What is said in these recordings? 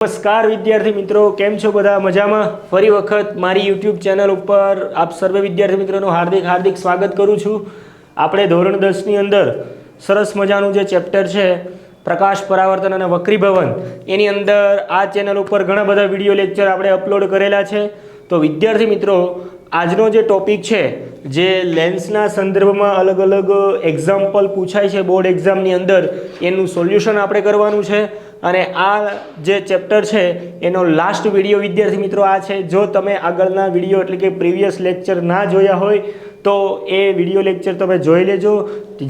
નમસ્કાર વિદ્યાર્થી મિત્રો, કેમ છો બધા? મજામાં? ફરી વખત મારી યુટ્યુબ ચેનલ ઉપર આપ સર્વે વિદ્યાર્થી મિત્રોનું હાર્દિક સ્વાગત કરું છું. આપણે ધોરણ 10ની અંદર સરસ મજાનું જે ચેપ્ટર છે પ્રકાશ પરાવર્તન અને વક્રીભવન, એની અંદર આ ચેનલ ઉપર ઘણા બધા વિડીયો લેક્ચર આપણે અપલોડ કરેલા છે. તો વિદ્યાર્થી મિત્રો, આજનો જે ટોપિક છે, જે લેન્સના સંદર્ભમાં અલગ અલગ એક્ઝામ્પલ પૂછાય છે બોર્ડ એક્ઝામની અંદર, એનું સોલ્યુશન આપણે કરવાનું છે. અને આ જે ચેપ્ટર છે એનો લાસ્ટ વિડીયો વિદ્યાર્થી મિત્રો આ છે. જો તમે આગળના વિડીયો એટલે કે પ્રીવિયસ લેક્ચર ના જોયા હોય તો એ વિડીયો લેક્ચર તમે જોઈ લેજો,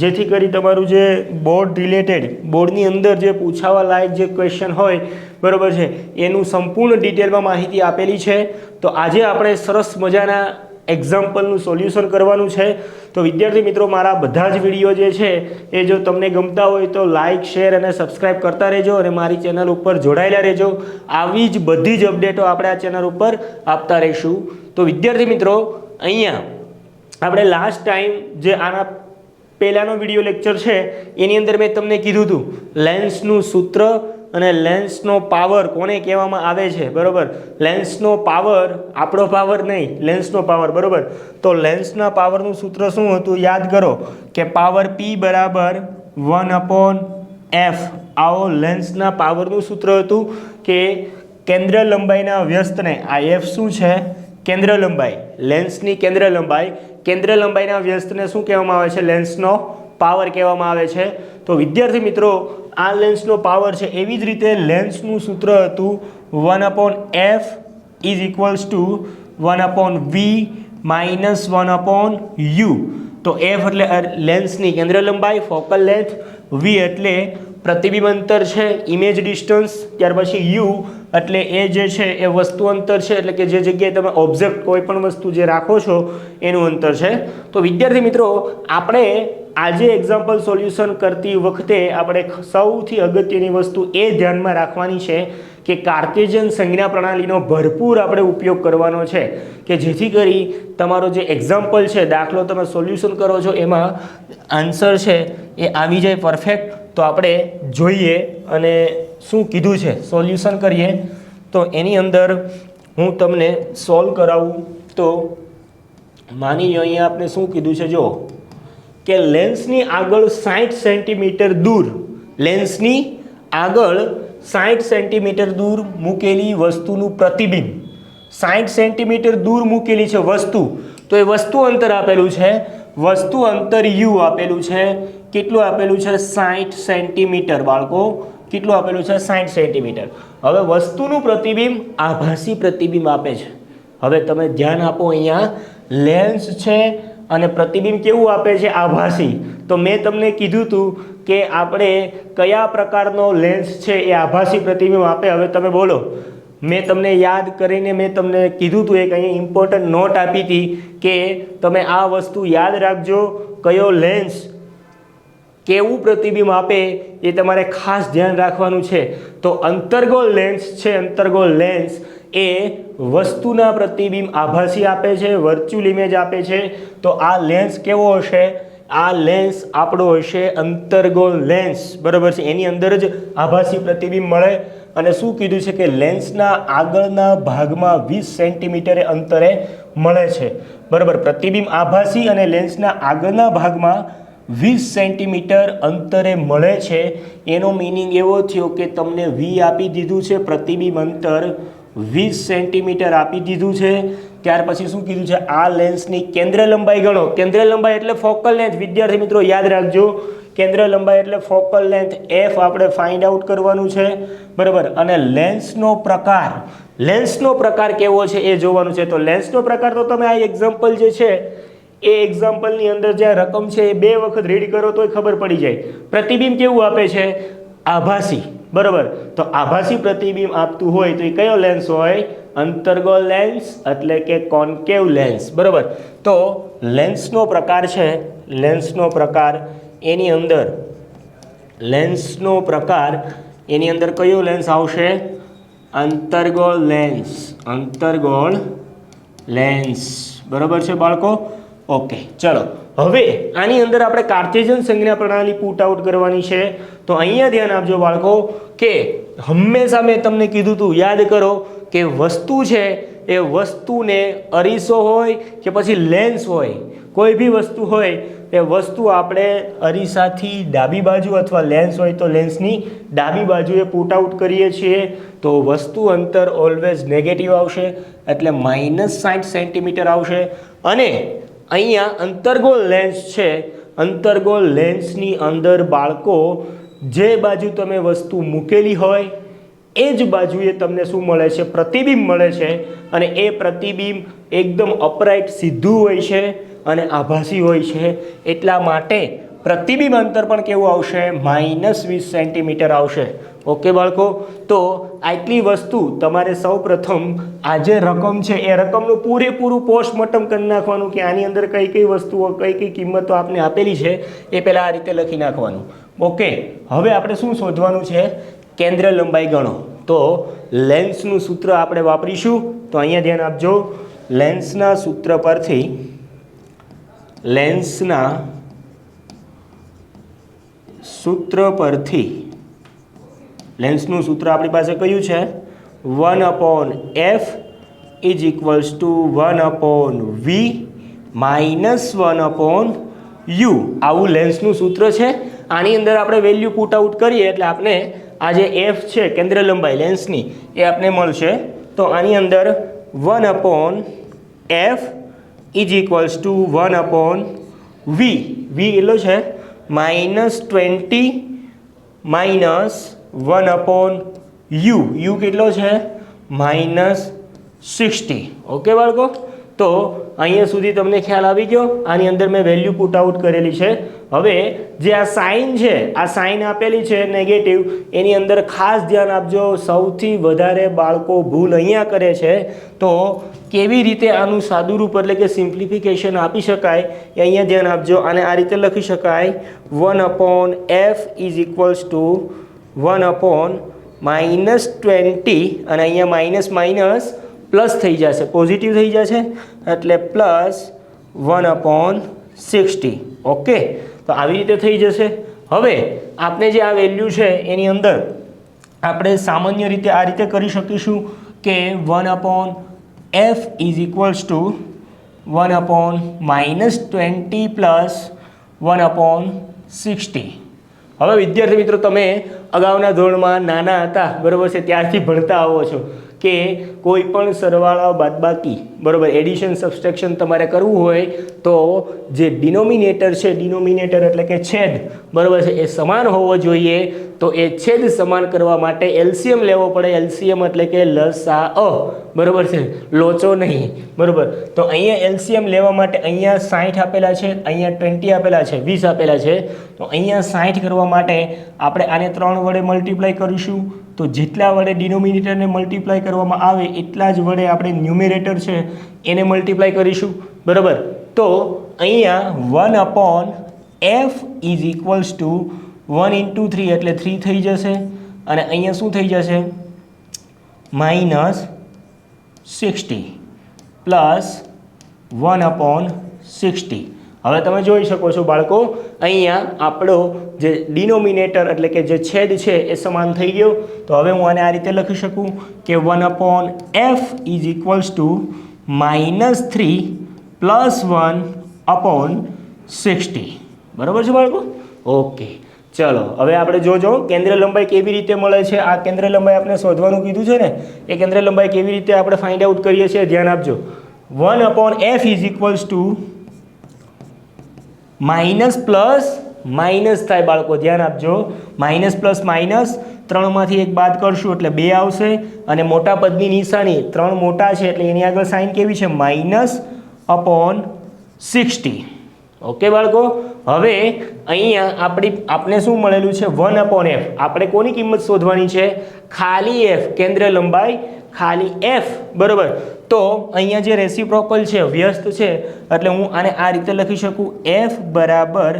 જેથી કરી તમારું જે બોર્ડ રિલેટેડ, બોર્ડની અંદર જે પૂછાવા લાયક જે ક્વેશ્ચન હોય, બરાબર છે, એનું સંપૂર્ણ ડિટેલમાં માહિતી આપેલી છે. તો આજે આપણે સરસ મજાના એક્ઝામ્પલનું સોલ્યુશન કરવાનું છે. તો વિદ્યાર્થી મિત્રો, મારા બધા જ વિડીયો જે છે એ જો તમને ગમતા હોય તો લાઇક, શેર અને સબસ્ક્રાઈબ કરતા રહેજો અને મારી ચેનલ ઉપર જોડાયેલા રહેજો. આવી જ બધી જ અપડેટો આપણે આ ચેનલ ઉપર આપતા રહીશું. તો વિદ્યાર્થી મિત્રો, અહીંયા આપણે લાસ્ટ ટાઈમ જે આના પહેલાંનો વિડીયો લેક્ચર છે એની અંદર મેં તમને કીધું હતું લેન્સનું સૂત્ર અને લેન્સનો પાવર કોને કહેવામાં આવે છે, બરાબર. લેન્સનો પાવર, આપણો પાવર નહીં, લેન્સનો પાવર, બરાબર. તો લેન્સના પાવરનું સૂત્ર શું હતું યાદ કરો, કે પાવર P બરાબર 1/f. આવો લેન્સના પાવરનું સૂત્ર હતું કે કેન્દ્ર લંબાઈના વ્યસ્તને, આ f શું છે? કેન્દ્ર લંબાઈ, લેન્સની કેન્દ્ર લંબાઈ. કેન્દ્ર લંબાઈના વ્યસ્તને શું કહેવામાં આવે છે? લેન્સનો પાવર કહેવામાં આવે છે. તો વિદ્યાર્થી મિત્રો, આ લેન્સનો પાવર છે. એવી જ રીતે લેન્સનું સૂત્ર હતું 1/f is equals two 1/v minus 1/u. તો f એટલે લેન્સની કેન્દ્ર લંબાઈ, ફોકલ લેન્થ, v એટલે પ્રતિબિંબ અંતર છે, ઇમેજ ડિસ્ટન્સ, ત્યાર પછી u એટલે એ જે છે એ વસ્તુ અંતર છે, એટલે કે જે જગ્યાએ તમે ઓબ્જેક્ટ કોઈ પણ વસ્તુ જે રાખો છો એનું અંતર છે. તો વિદ્યાર્થી મિત્રો, આપણે આજે એક્ઝામ્પલ સોલ્યુશન કરતી વખતે આપણે સૌથી અગત્યની વસ્તુ એ ધ્યાનમાં રાખવાની છે કે કાર્ટેશિયન સંજ્ઞા પ્રણાલીનો ભરપૂર આપણે ઉપયોગ કરવાનો છે, કે જેથી કરી તમારો જે એક્ઝામ્પલ છે, દાખલો તમે સોલ્યુશન કરો છો, એમાં આન્સર છે એ આવી જાય પરફેક્ટ. તો આપણે જોઈએ અને શું કીધું છે સોલ્યુશન કરીએ. તો એની અંદર હું તમને સોલ્વ કરાવું. તો માની લો અહીંયા આપણે શું કીધું છે, જો કે લેન્સની આગળ 60 સેન્ટીમીટર દૂર, લેન્સની આગળ 60 સેન્ટીમીટર દૂર મૂકેલી વસ્તુનું પ્રતિબિંબ, 60 સેન્ટીમીટર દૂર મૂકેલી છે વસ્તુ, તો એ વસ્તુ અંતર આપેલું છે, વસ્તુ અંતર u આપેલું છે. કેટલું આપેલું છે? 60 સેન્ટીમીટર. બાળકો, કેટલું આપેલું છે? 60 સેન્ટીમીટર. હવે વસ્તુનું પ્રતિબિંબ આભાસી પ્રતિબિંબ આપે છે. હવે તમે ધ્યાન આપો, અહીંયા લેન્સ છે અને પ્રતિબિંબ કેવું આપે છે? આભાસી. તો મેં તમને કીધું હતું કે આપણે કયા પ્રકારનો લેન્સ છે એ આભાસી પ્રતિબિંબ આપે. હવે તમે બોલો, મેં તમને યાદ કરીને મેં તમને કીધું હતું, એક અહીંયા ઇમ્પોર્ટન્ટ નોટ આપી હતી કે તમે આ વસ્તુ યાદ રાખજો, કયો લેન્સ કેવું પ્રતિબિંબ આપે એ તમારે ખાસ ધ્યાન રાખવાનું છે. તો અંતર્ગોળ લેન્સ છે, અંતર્ગોળ લેન્સ એ વસ્તુના પ્રતિબિંબ આભાસી આપે છે, વર્ચ્યુઅલ ઇમેજ આપે છે. તો આ લેન્સ કેવો હશે? આ લેન્સ આપણો હશે અંતર્ગોળ લેન્સ, બરાબર છે. એની અંદર જ આભાસી પ્રતિબિંબ મળે. અને શું કીધું છે કે લેન્સના આગળના ભાગમાં 20 સેન્ટીમીટરે અંતરે મળે છે, બરાબર. પ્રતિબિંબ આભાસી અને લેન્સના આગળના ભાગમાં 20 સેન્ટીમીટર અંતરે મળે છે. એનો મિનિંગ એવો થયો કે તમને v આપી દીધું છે, પ્રતિબિંબ અંતર 20 સેન્ટીમીટર આપી દીધું છે. ત્યાર પછી શું કીધું છે? આ લેન્સની કેન્દ્ર લંબાઈ ગણો. કેન્દ્ર લંબાઈ એટલે ફોકલ લેન્થ. વિદ્યાર્થી મિત્રો યાદ રાખજો, કેન્દ્ર લંબાઈ એટલે ફોકલ લેન્થ, f આપણે ફાઇન્ડ આઉટ કરવાનું છે, બરાબર. અને લેન્સનો પ્રકાર, લેન્સનો પ્રકાર કેવો છે એ જોવાનું છે. તો લેન્સનો પ્રકાર તો તમે આ એક્ઝામ્પલ જે છે એ એક્ઝામ્પલની અંદર જે રકમ છે એ 2 વખત રીડ કરો તોય ખબર પડી જાય. પ્રતિબિંબ કેવું આપે છે? આભાસી, બરાબર. તો આભાસી પ્રતિબિંબ આપતું હોય તો એ કયો લેન્સ હોય? અંતર્ગોળ લેન્સ એટલે કે કોન્કેવ લેન્સ, બરાબર. તો લેન્સનો પ્રકાર છે, લેન્સનો પ્રકાર એની અંદર, લેન્સનો પ્રકાર એની અંદર કયો લેન્સ આવશે? અંતર્ગોળ લેન્સ, અંતર્ગોળ લેન્સ, બરાબર છે બાળકો. ઓકે, ચલો હવે આની અંદર આપણે કાર્ટેશિયન સંજ્ઞા પ્રણાલી પુટ આઉટ કરવાની છે. તો અહીંયા ધ્યાન આપજો બાળકો કે હંમેશા મેં તમને કીધું હતું, યાદ કરો કે વસ્તુ છે એ વસ્તુને અરીસો હોય કે પછી લેન્સ હોય, કોઈ બી વસ્તુ હોય એ વસ્તુ આપણે અરીસાથી ડાબી બાજુ અથવા લેન્સ હોય તો લેન્સની ડાબી બાજુએ પુટ આઉટ કરીએ છીએ તો વસ્તુ અંતર ઓલવેઝ નેગેટિવ આવશે, એટલે -60 સેન્ટીમીટર આવશે. અને અહીંયા અંતર્ગોળ લેન્સ છે, અંતર્ગોળ લેન્સની અંદર બાળકો જે બાજુ તમે વસ્તુ મૂકેલી હોય એ જ બાજુએ તમને શું મળે છે? પ્રતિબિંબ મળે છે. અને એ પ્રતિબિંબ એકદમ અપરાઇટ સીધું હોય છે અને આભાસી હોય છે. એટલા માટે પ્રતિબિંબ અંતર પણ કેવું આવશે? -20 સેન્ટીમીટર આવશે. ઓકે બાળકો, તો આટલી વસ્તુ તમારે સૌ પ્રથમ આ જે રકમ છે એ રકમનું પૂરેપૂરું પોસ્ટમોર્ટમ કરી નાખવાનું કે આની અંદર કઈ કઈ વસ્તુઓ કઈ કઈ કિંમતો આપને આપેલી છે એ પહેલાં આ રીતે લખી નાખવાનું. ઓકે, હવે આપણે શું શોધવાનું છે? કેન્દ્ર લંબાઈ ગણો. તો લેન્સનું સૂત્ર આપણે વાપરીશું. તો અહીંયા ધ્યાન આપજો, લેન્સના સૂત્ર પરથી લેન્સનું સૂત્ર આપણી પાસે કયું છે? 1/f is equals two 1/v -1/u. આવું લેન્સનું સૂત્ર છે. આની અંદર આપણે વેલ્યુ પુટ આઉટ કરીએ એટલે આપણે આ જે એફ છે કેન્દ્ર લંબાઈ લેન્સની એ આપણે મળશે. તો આની અંદર 1/f is equals two 1/v. v એટલો છે -20 -1/u. u કેટલો છે? -60. ઓકે બાળકો, તો અહીંયા સુધી તમને ખ્યાલ આવી ગયો. આની અંદર મેં વેલ્યુ પુટ આઉટ કરેલી છે. હવે જે આ સાઇન છે, આ સાઇન આપેલી છે નેગેટિવ, એની અંદર ખાસ ધ્યાન આપજો. સૌથી વધારે બાળકો ભૂલ અહીંયા કરે છે. તો કેવી રીતે આનું સાદુરૂપ એટલે કે સિમ્પ્લિફિકેશન આપી શકાય એ અહીંયા ધ્યાન આપજો. અને આ રીતે લખી શકાય 1/f ઇઝ ઇક્વલ્સ ટુ 1/-20 અને અહીંયા માઇનસ માઇનસ પ્લસ થઈ જશે, પોઝિટિવ થઈ જશે એટલે +1/60. ઓકે, તો આવી રીતે થઈ જશે. હવે આપણે જે આ વેલ્યુ છે એની અંદર આપણે સામાન્ય રીતે આ રીતે કરી શકીશું કે 1/f is equals two 1/-20 plus 1/60. હવે વિદ્યાર્થી મિત્રો, તમે અગાઉના ધોરણમાં નાના હતા બરાબર છે ત્યારથી ભણતા આવો છો કે કોઈ પણ સરવાળા બાદબાકી બરાબર એડિશન સબસ્ટ્રેક્શન તમારે કરવું હોય તો જે ડિનોમિનેટર છે, ડિનોમિનેટર એટલે કે છેદ બરાબર છે, એ સમાન હોવો જોઈએ. તો એ છેદ સમાન કરવા માટે એલસીએમ લેવો પડે. એલસીએમ એટલે કે લસાઅ બરાબર છે, લોચો નહીં બરાબર. તો અહીંયા એલસીએમ લેવા માટે અહીંયા 60 આપેલા છે, અહીંયા 20 આપેલા છે, 20 આપેલા છે. તો અહીંયા 60 કરવા માટે આપણે આને 3 વડે મલ્ટીપ્લાય કરીશું. તો જેટલા વડે ડિનોમિનેટરને મલ્ટીપ્લાય કરવામાં આવે એટલા જ વડે આપણે ન્યુમેરેટર છે એને મલ્ટીપ્લાય કરીશું બરાબર. તો અહીંયા 1/f ઇઝ ઇક્વલ્સ ટુ 1 × 3 એટલે 3 થઈ જશે. અને અહીંયા શું થઈ જશે? -60 પ્લસ 1/60. હવે તમે જોઈ શકો છો બાળકો, અહીંયા આપણો જે ડિનોમિનેટર એટલે કે જે છેદ છે એ સમાન થઈ ગયો. તો હવે હું આને આ રીતે લખી શકું કે 1/f is equals two -3 plus 1/60. બરાબર છે બાળકો? ઓકે, ચલો હવે આપણે જોજો કેન્દ્ર લંબાઈ કેવી રીતે મળે છે. આ કેન્દ્ર લંબાઈ આપણે શોધવાનું કીધું છે ને, એ કેન્દ્ર લંબાઈ કેવી રીતે આપણે ફાઇન્ડ આઉટ કરીએ છીએ ધ્યાન આપજો. 1/f is equals two minus plus minus થાય બાળકો, ધ્યાન આપજો. માઇનસ પ્લસ માઇનસ 3માંથી 1 બાદ કરશું એટલે 2 આવશે. અને મોટા પદની નિશાની 3 મોટા છે એટલે એની આગળ સાઇન કેવી છે? -/60. ઓકે બાળકો, હવે અહીંયા આપણે શું મળેલું છે? 1/f. આપણે કોની કિંમત શોધવાની છે? ખાલી f, કેન્દ્ર લંબાઈ ખાલી f બરાબર. તો અહીંયા જે રેસિપ્રોકલ છે, વ્યસ્ત છે, એટલે હું આને આ રીતે લખી શકું f બરાબર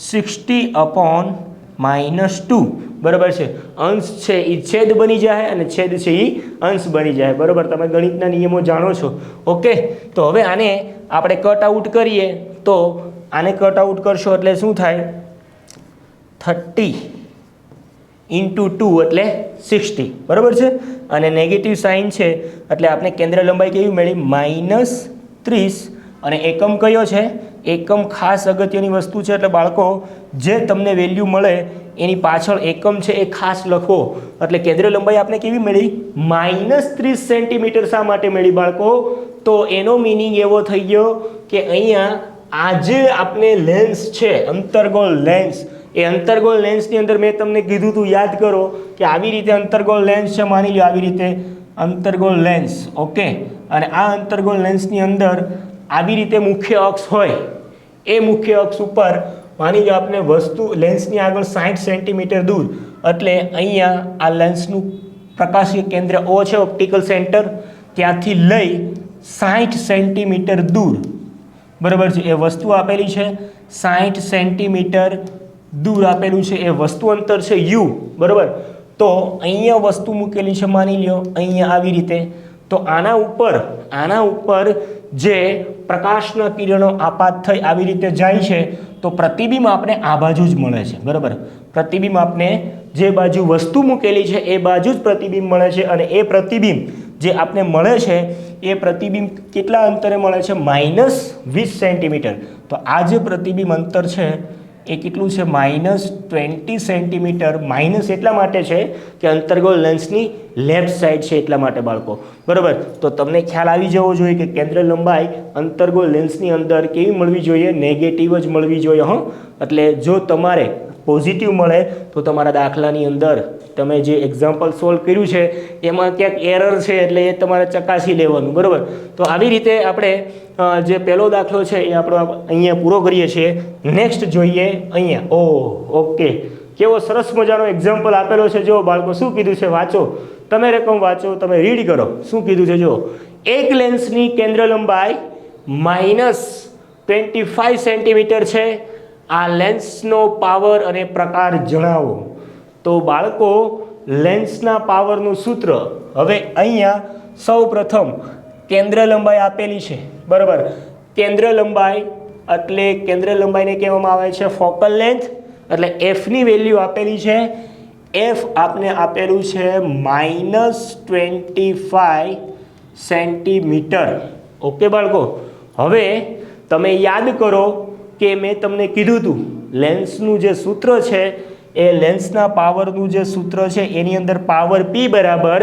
60/-2 બરાબર છે. અંશ છે એ છેદ બની જાય અને છેદ છે એ અંશ બની જાય બરાબર. તમે ગણિતના નિયમો જાણો છો. ઓકે, તો હવે આને આપણે કટ આઉટ કરીએ. તો આને કટ આઉટ કરશો એટલે શું થાય? 30 ઇન્ટુ 2 એટલે 60, બરાબર છે. અને નેગેટિવ સાઇન છે એટલે આપણે કેન્દ્ર લંબાઈ કેવી મળી? -30. અને એકમ કયો છે? એકમ ખાસ અગત્યની વસ્તુ છે એટલે બાળકો જે તમને વેલ્યુ મળે એની પાછળ એકમ છે એ ખાસ લખો. એટલે કેન્દ્ર લંબાઈ આપણે કેવી મળી? -30 સેન્ટીમીટર. શા માટે મળી બાળકો? તો એનો મિનિંગ એવો થઈ ગયો કે અહીંયા આ જે આપણે લેન્સ છે, અંતર્ગોળ લેન્સ, એ અંતર્ગોળ લેન્સની અંદર મેં તમને કીધું હતું, યાદ કરો કે આવી રીતે અંતર્ગોળ લેન્સ છે, માની લો આવી રીતે અંતર્ગોળ લેન્સ. ઓકે. અને આ અંતર્ગોળ લેન્સની અંદર આવી રીતે મુખ્ય અક્ષ હોય, એ મુખ્ય અક્ષ ઉપર માની લો આપણે વસ્તુ લેન્સની આગળ 60 સેન્ટીમીટર દૂર, એટલે અહીંયા આ લેન્સનું પ્રકાશીય કેન્દ્ર O છે, ઓપ્ટિકલ સેન્ટર, ત્યાંથી લઈ 60 સેન્ટીમીટર દૂર, બરાબર છે, એ વસ્તુ આપેલી છે. 60 સેન્ટીમીટર દૂર આપેલું છે, એ વસ્તુ અંતર છે U, બરાબર. તો અહીંયા વસ્તુ મૂકેલી છે, માની લો અહીંયા આવી રીતે. તો આના ઉપર જે પ્રકાશના કિરણો આપાત થઈ આવી રીતે જાય છે, તો પ્રતિબિંબ આપણે આ બાજુ જ મળે છે, બરાબર. પ્રતિબિંબ આપણે જે બાજુ વસ્તુ મૂકેલી છે એ બાજુ જ પ્રતિબિંબ મળે છે. અને એ પ્રતિબિંબ જે આપણે મળે છે એ પ્રતિબિંબ કેટલા અંતરે મળે છે? -20 સેન્ટીમીટર. તો આ જે પ્રતિબિંબ અંતર છે એ કેટલું છે? -20 સેન્ટીમીટર. માઇનસ એટલા માટે છે કે અંતર્ગોળ લેન્સની લેફ્ટ સાઈડ છે એટલા માટે બાળકો, બરાબર. તો તમને ખ્યાલ આવી જવો જોઈએ કે કેન્દ્ર લંબાઈ અંતર્ગોળ લેન્સની અંદર કેવી મળવી જોઈએ? નેગેટિવ જ મળવી જોઈએ. એટલે જો તમારે પોઝિટિવ મળે તો તમારા દાખલાની અંદર તમે જે એક્ઝામ્પલ સોલ્વ કર્યું છે એમાં ક્યાંક એરર છે, એટલે એ તમારે ચકાસી લેવાનું, બરાબર. તો આવી રીતે આપણે જે પહેલો દાખલો છે એ આપણો અહીંયા પૂરો કરીએ છીએ. નેક્સ્ટ જોઈએ અહીંયા. ઓકે, કેવો સરસ મજાનો એક્ઝામ્પલ આપેલો છે. જો બાળકો શું કીધું છે, વાંચો, તમે રકમ વાંચો, તમે રીડ કરો. શું કીધું છે? જો એક લેન્સની કેન્દ્ર લંબાઈ -25 સેન્ટીમીટર છે. આ લેન્સનો પાવર અને પ્રકાર જણાવો. તો બાળકો લેન્સના પાવરનું સૂત્ર, હવે અહીંયા સૌ પ્રથમ કેન્દ્ર લંબાઈ આપેલી છે, બરાબર. કેન્દ્ર લંબાઈ એટલે કેન્દ્ર લંબાઈને કહેવામાં આવે છે ફોકલ લેન્થ. એટલે એફની વેલ્યુ આપેલી છે. એફ આપને આપેલું છે -25 સેન્ટીમીટર. ઓકે બાળકો. હવે તમે યાદ કરો કે મેં તમને કીધું હતું લેન્સનું જે સૂત્ર છે એ લેન્સના પાવરનું જે સૂત્ર છે એની અંદર પાવર P બરાબર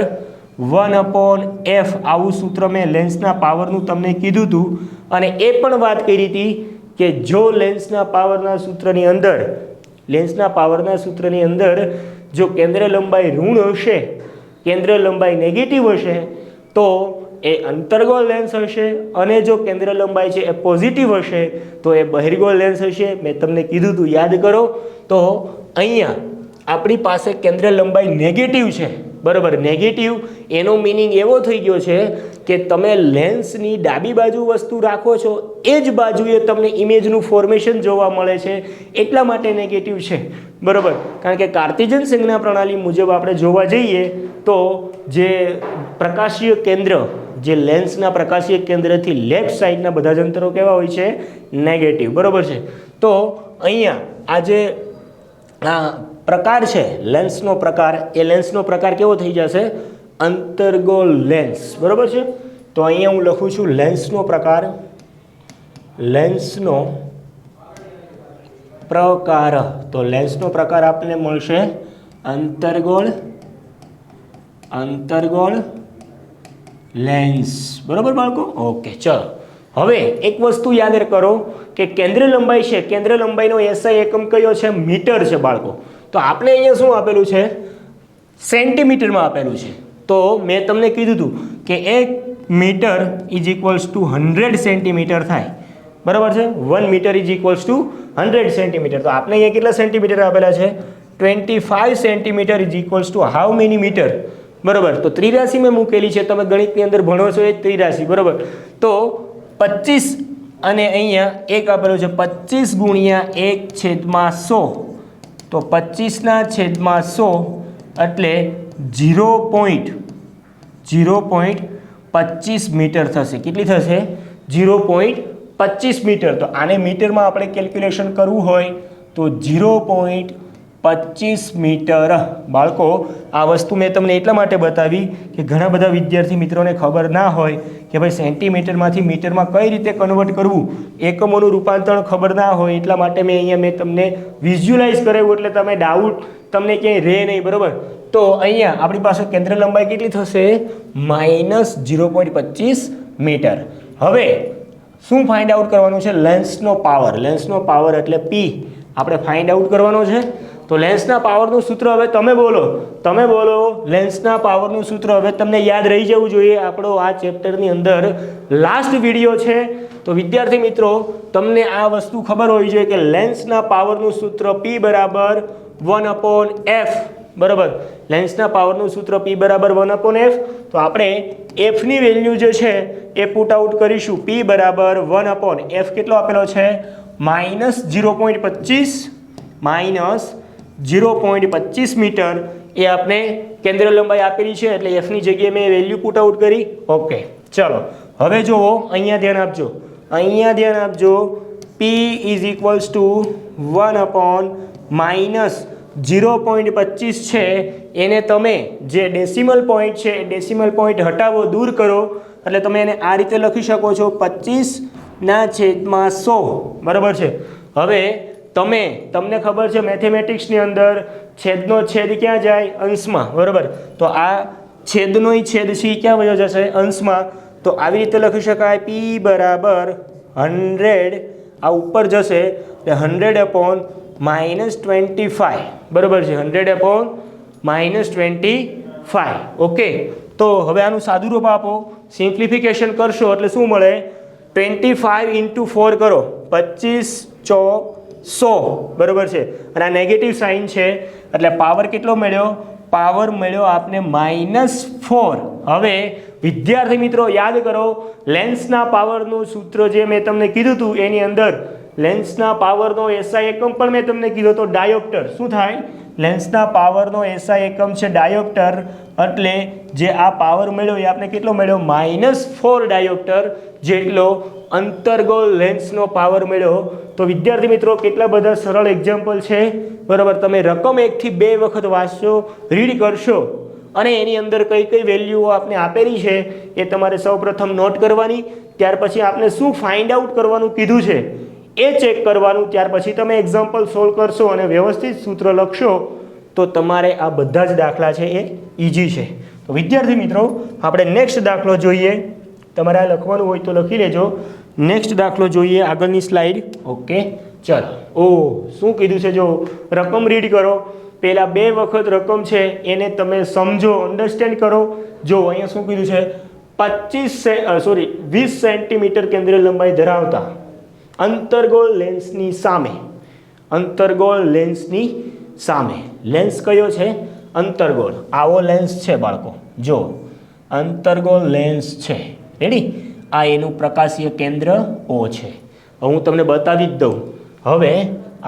1/f. આવું સૂત્ર મેં લેન્સના પાવરનું તમને કીધું હતું. અને એ પણ વાત કરી હતી કે જો લેન્સના પાવરના સૂત્રની અંદર જો કેન્દ્ર લંબાઈ ઋણ હશે, કેન્દ્ર લંબાઈ નેગેટિવ હશે, તો એ અંતર્ગોળ લેન્સ હશે. અને જો કેન્દ્ર લંબાઈ છે એ પોઝિટિવ હશે તો એ બહિર્ગોળ લેન્સ હશે. મેં તમને કીધું હતું, યાદ કરો. તો અહીંયા આપણી પાસે કેન્દ્ર લંબાઈ નેગેટિવ છે, બરાબર. નેગેટિવ એનો મિનિંગ એવો થઈ ગયો છે કે તમે લેન્સની ડાબી બાજુ વસ્તુ રાખો છો એ જ બાજુએ તમને ઇમેજનું ફોર્મેશન જોવા મળે છે, એટલા માટે નેગેટિવ છે, બરાબર. કારણ કે કાર્ટેશિયન સંજ્ઞા પ્રણાલી મુજબ આપણે જોવા જઈએ તો જે પ્રકાશીય કેન્દ્ર, જે લેન્સના પ્રકાશીય કેન્દ્રથી લેફ્ટ સાઈડના બધા જ અંતરો કેવા હોય છે? નેગેટિવ, બરાબર છે. તો અહીંયા આ જે પ્રકાર છે લેન્સનો પ્રકાર, એ લેન્સનો પ્રકાર કેવો થઈ જશે? અંતર્ગોળ લેન્સ, બરાબર છે. તો અહીંયા હું લખું છું લેન્સનો પ્રકાર. તો લેન્સનો પ્રકાર આપને મળશે અંતર્ગોળ લેન્સ, બરાબર બાળકો. ઓકે, ચલો. હવે એક વસ્તુ યાદ કરો કે કેન્દ્ર લંબાઈ છે, કેન્દ્ર લંબાઈનો SI એકમ કયો છે? મીટર છે બાળકો. તો આપણે અહીંયા શું આપેલું છે? સેન્ટીમીટરમાં આપેલું છે. તો મેં તમને કીધું હતું કે 1 meter is equals to 100 centimeter થાય, બરાબર છે. 1 meter is equals to 100 centimeter. તો આપણે અહીંયા કેટલા સેન્ટીમીટર આપેલા છે? 25 centimeter is equals to how many meter, બરાબર. તો ત્રિરાશિ મેં મૂકેલી છે, તમે ગણિતની અંદર ભણો છો એ ત્રિરાશિ, બરાબર. તો 25 અને અહીંયા એક આપેલું છે 25 ગુણ્યા 1/100. તો 25/100 એટલે 0.25 મીટર થશે. કેટલી થશે? 0.25 મીટર. તો આને મીટરમાં આપણે કેલ્ક્યુલેશન કરવું હોય તો 0.25 25 મીટર. બાળકો આ વસ્તુ મેં તમને એટલા માટે બતાવી કે ઘણા બધા વિદ્યાર્થી મિત્રોને ખબર ના હોય કે ભાઈ સેન્ટીમીટરમાંથી મીટરમાં કઈ રીતે કન્વર્ટ કરવું, એકમોનું રૂપાંતરણ ખબર ના હોય, એટલા માટે મેં તમને વિઝ્યુલાઇઝ કરાવ્યું એટલે તમે ડાઉટ તમને ક્યાંય રહે નહીં, બરાબર. તો અહીંયા આપણી પાસે કેન્દ્ર લંબાઈ કેટલી થશે? -0.25 મીટર. હવે શું ફાઇન્ડ આઉટ કરવાનું છે? લેન્સનો પાવર. લેન્સનો પાવર એટલે P આપણે ફાઇન્ડ આઉટ કરવાનો છે. તો લેન્સના પાવરનું સૂત્ર હવે તમે બોલો. લેન્સના પાવરનું સૂત્ર હવે તમને યાદ રહી જવું જોઈએ. આપણો આ ચેપ્ટરની અંદર લાસ્ટ વિડીયો છે. તો વિદ્યાર્થી મિત્રો તમને આ વસ્તુ ખબર હોવી જોઈએ કે લેન્સના પાવરનું સૂત્ર P બરાબર 1/f, બરાબર. લેન્સના પાવરનું સૂત્ર P બરાબર 1/f. તો આપણે f ની વેલ્યુ જે છે એ પુટ આઉટ કરીશું. P બરાબર 1/f કેટલો આપેલો છે? -0.25 મીટર એ આપણે કેન્દ્ર લંબાઈ આપેલી છે, એટલે f ની જગ્યાએ મેં વેલ્યુ પુટ આઉટ કરી. ઓકે, ચલો હવે જુઓ, અહીંયા ધ્યાન આપજો. P ઇઝ ઇક્વલ્સ ટુ 1/-0.25 છે, એને તમે જે ડેસિમલ પોઈન્ટ છે એ ડેસિમલ પોઈન્ટ હટાવો, દૂર કરો, એટલે તમે એને આ રીતે લખી શકો છો 25/100, બરાબર છે. હવે તમને ખબર છે મેથેમેટિક્સની અંદર છેદનો છેદ ક્યાં જાય? અંશમાં, બરાબર. તો આ છેદનો છેદ છે ક્યાં વયો જશે? અંશમાં. તો આવી રીતે લખી શકાય P બરાબર 100, આ ઉપર જશે એટલે 100/-25, બરાબર છે. 100/-25. ઓકે, તો હવે આનું સાદું રૂપ આપો, સિમ્પ્લિફિકેશન કરશો એટલે શું મળે? 25 × 4 કરો, 25 100, બરાબર છે. અને આ નેગેટિવ સાઇન છે એટલે પાવર કેટલો મળ્યો? પાવર મળ્યો આપને -4. હવે વિદ્યાર્થી મિત્રો યાદ કરો, લેન્સના પાવરનું સૂત્ર જે મેં તમને કીધું હતું એની અંદર લેન્સના પાવરનો SI એકમ પણ મેં તમને કીધો તો ડાયોપ્ટર. શું થાય? લેન્સના પાવરનો SI એકમ છે ડાયોપ્ટર, એટલે જે આ પાવર મળ્યો એ આપણે કેટલો મળ્યો? -4 ડાયોપ્ટર જેટલો અંતર્ગોળ લેન્સનો પાવર મળ્યો. તો વિદ્યાર્થી મિત્રો કેટલા બધા સરળ એક્ઝામ્પલ છે, બરાબર. તમે રકમ 1 થી 2 વખત વાંચશો, રીડ કરશો, અને એની અંદર કઈ કઈ વેલ્યુઓ આપને આપેલી છે એ તમારે સૌપ્રથમ નોટ કરવાની. ત્યાર પછી આપને શું ફાઇન્ડ આઉટ કરવાનું કીધું છે એ ચેક કરવાનું. ત્યાર પછી તમે એક્ઝામ્પલ સોલ્વ કરશો અને વ્યવસ્થિત સૂત્ર લખશો તો તમારે આ બધા જ દાખલા છે એ ઇઝી છે. તો વિદ્યાર્થી મિત્રો આપણે નેક્સ્ટ દાખલો જોઈએ. તમારે આ લખવાનું હોય તો લખી લેજો. નેક્સ્ટ દાખલો જોઈએ, આગળની સ્લાઇડ. ઓકે, ચલો. શું કીધું છે? જો રકમ રીડ કરો. પહેલા 2 વખત રકમ છે એને તમે સમજો, અન્ડરસ્ટેન્ડ કરો. જો અહીંયા શું કીધું છે? 20 સેન્ટીમીટર કેન્દ્ર લંબાઈ ધરાવતા અંતર્ગોળ લેન્સની સામે. લેન્સ કયો છે? અંતર્ગોળ. આવો લેન્સ છે બાળકો, જો અંતર્ગોળ લેન્સ છે, રેડી. આ એનું પ્રકાશીય કેન્દ્ર O છે. હું તમને બતાવી જ દઉં. હવે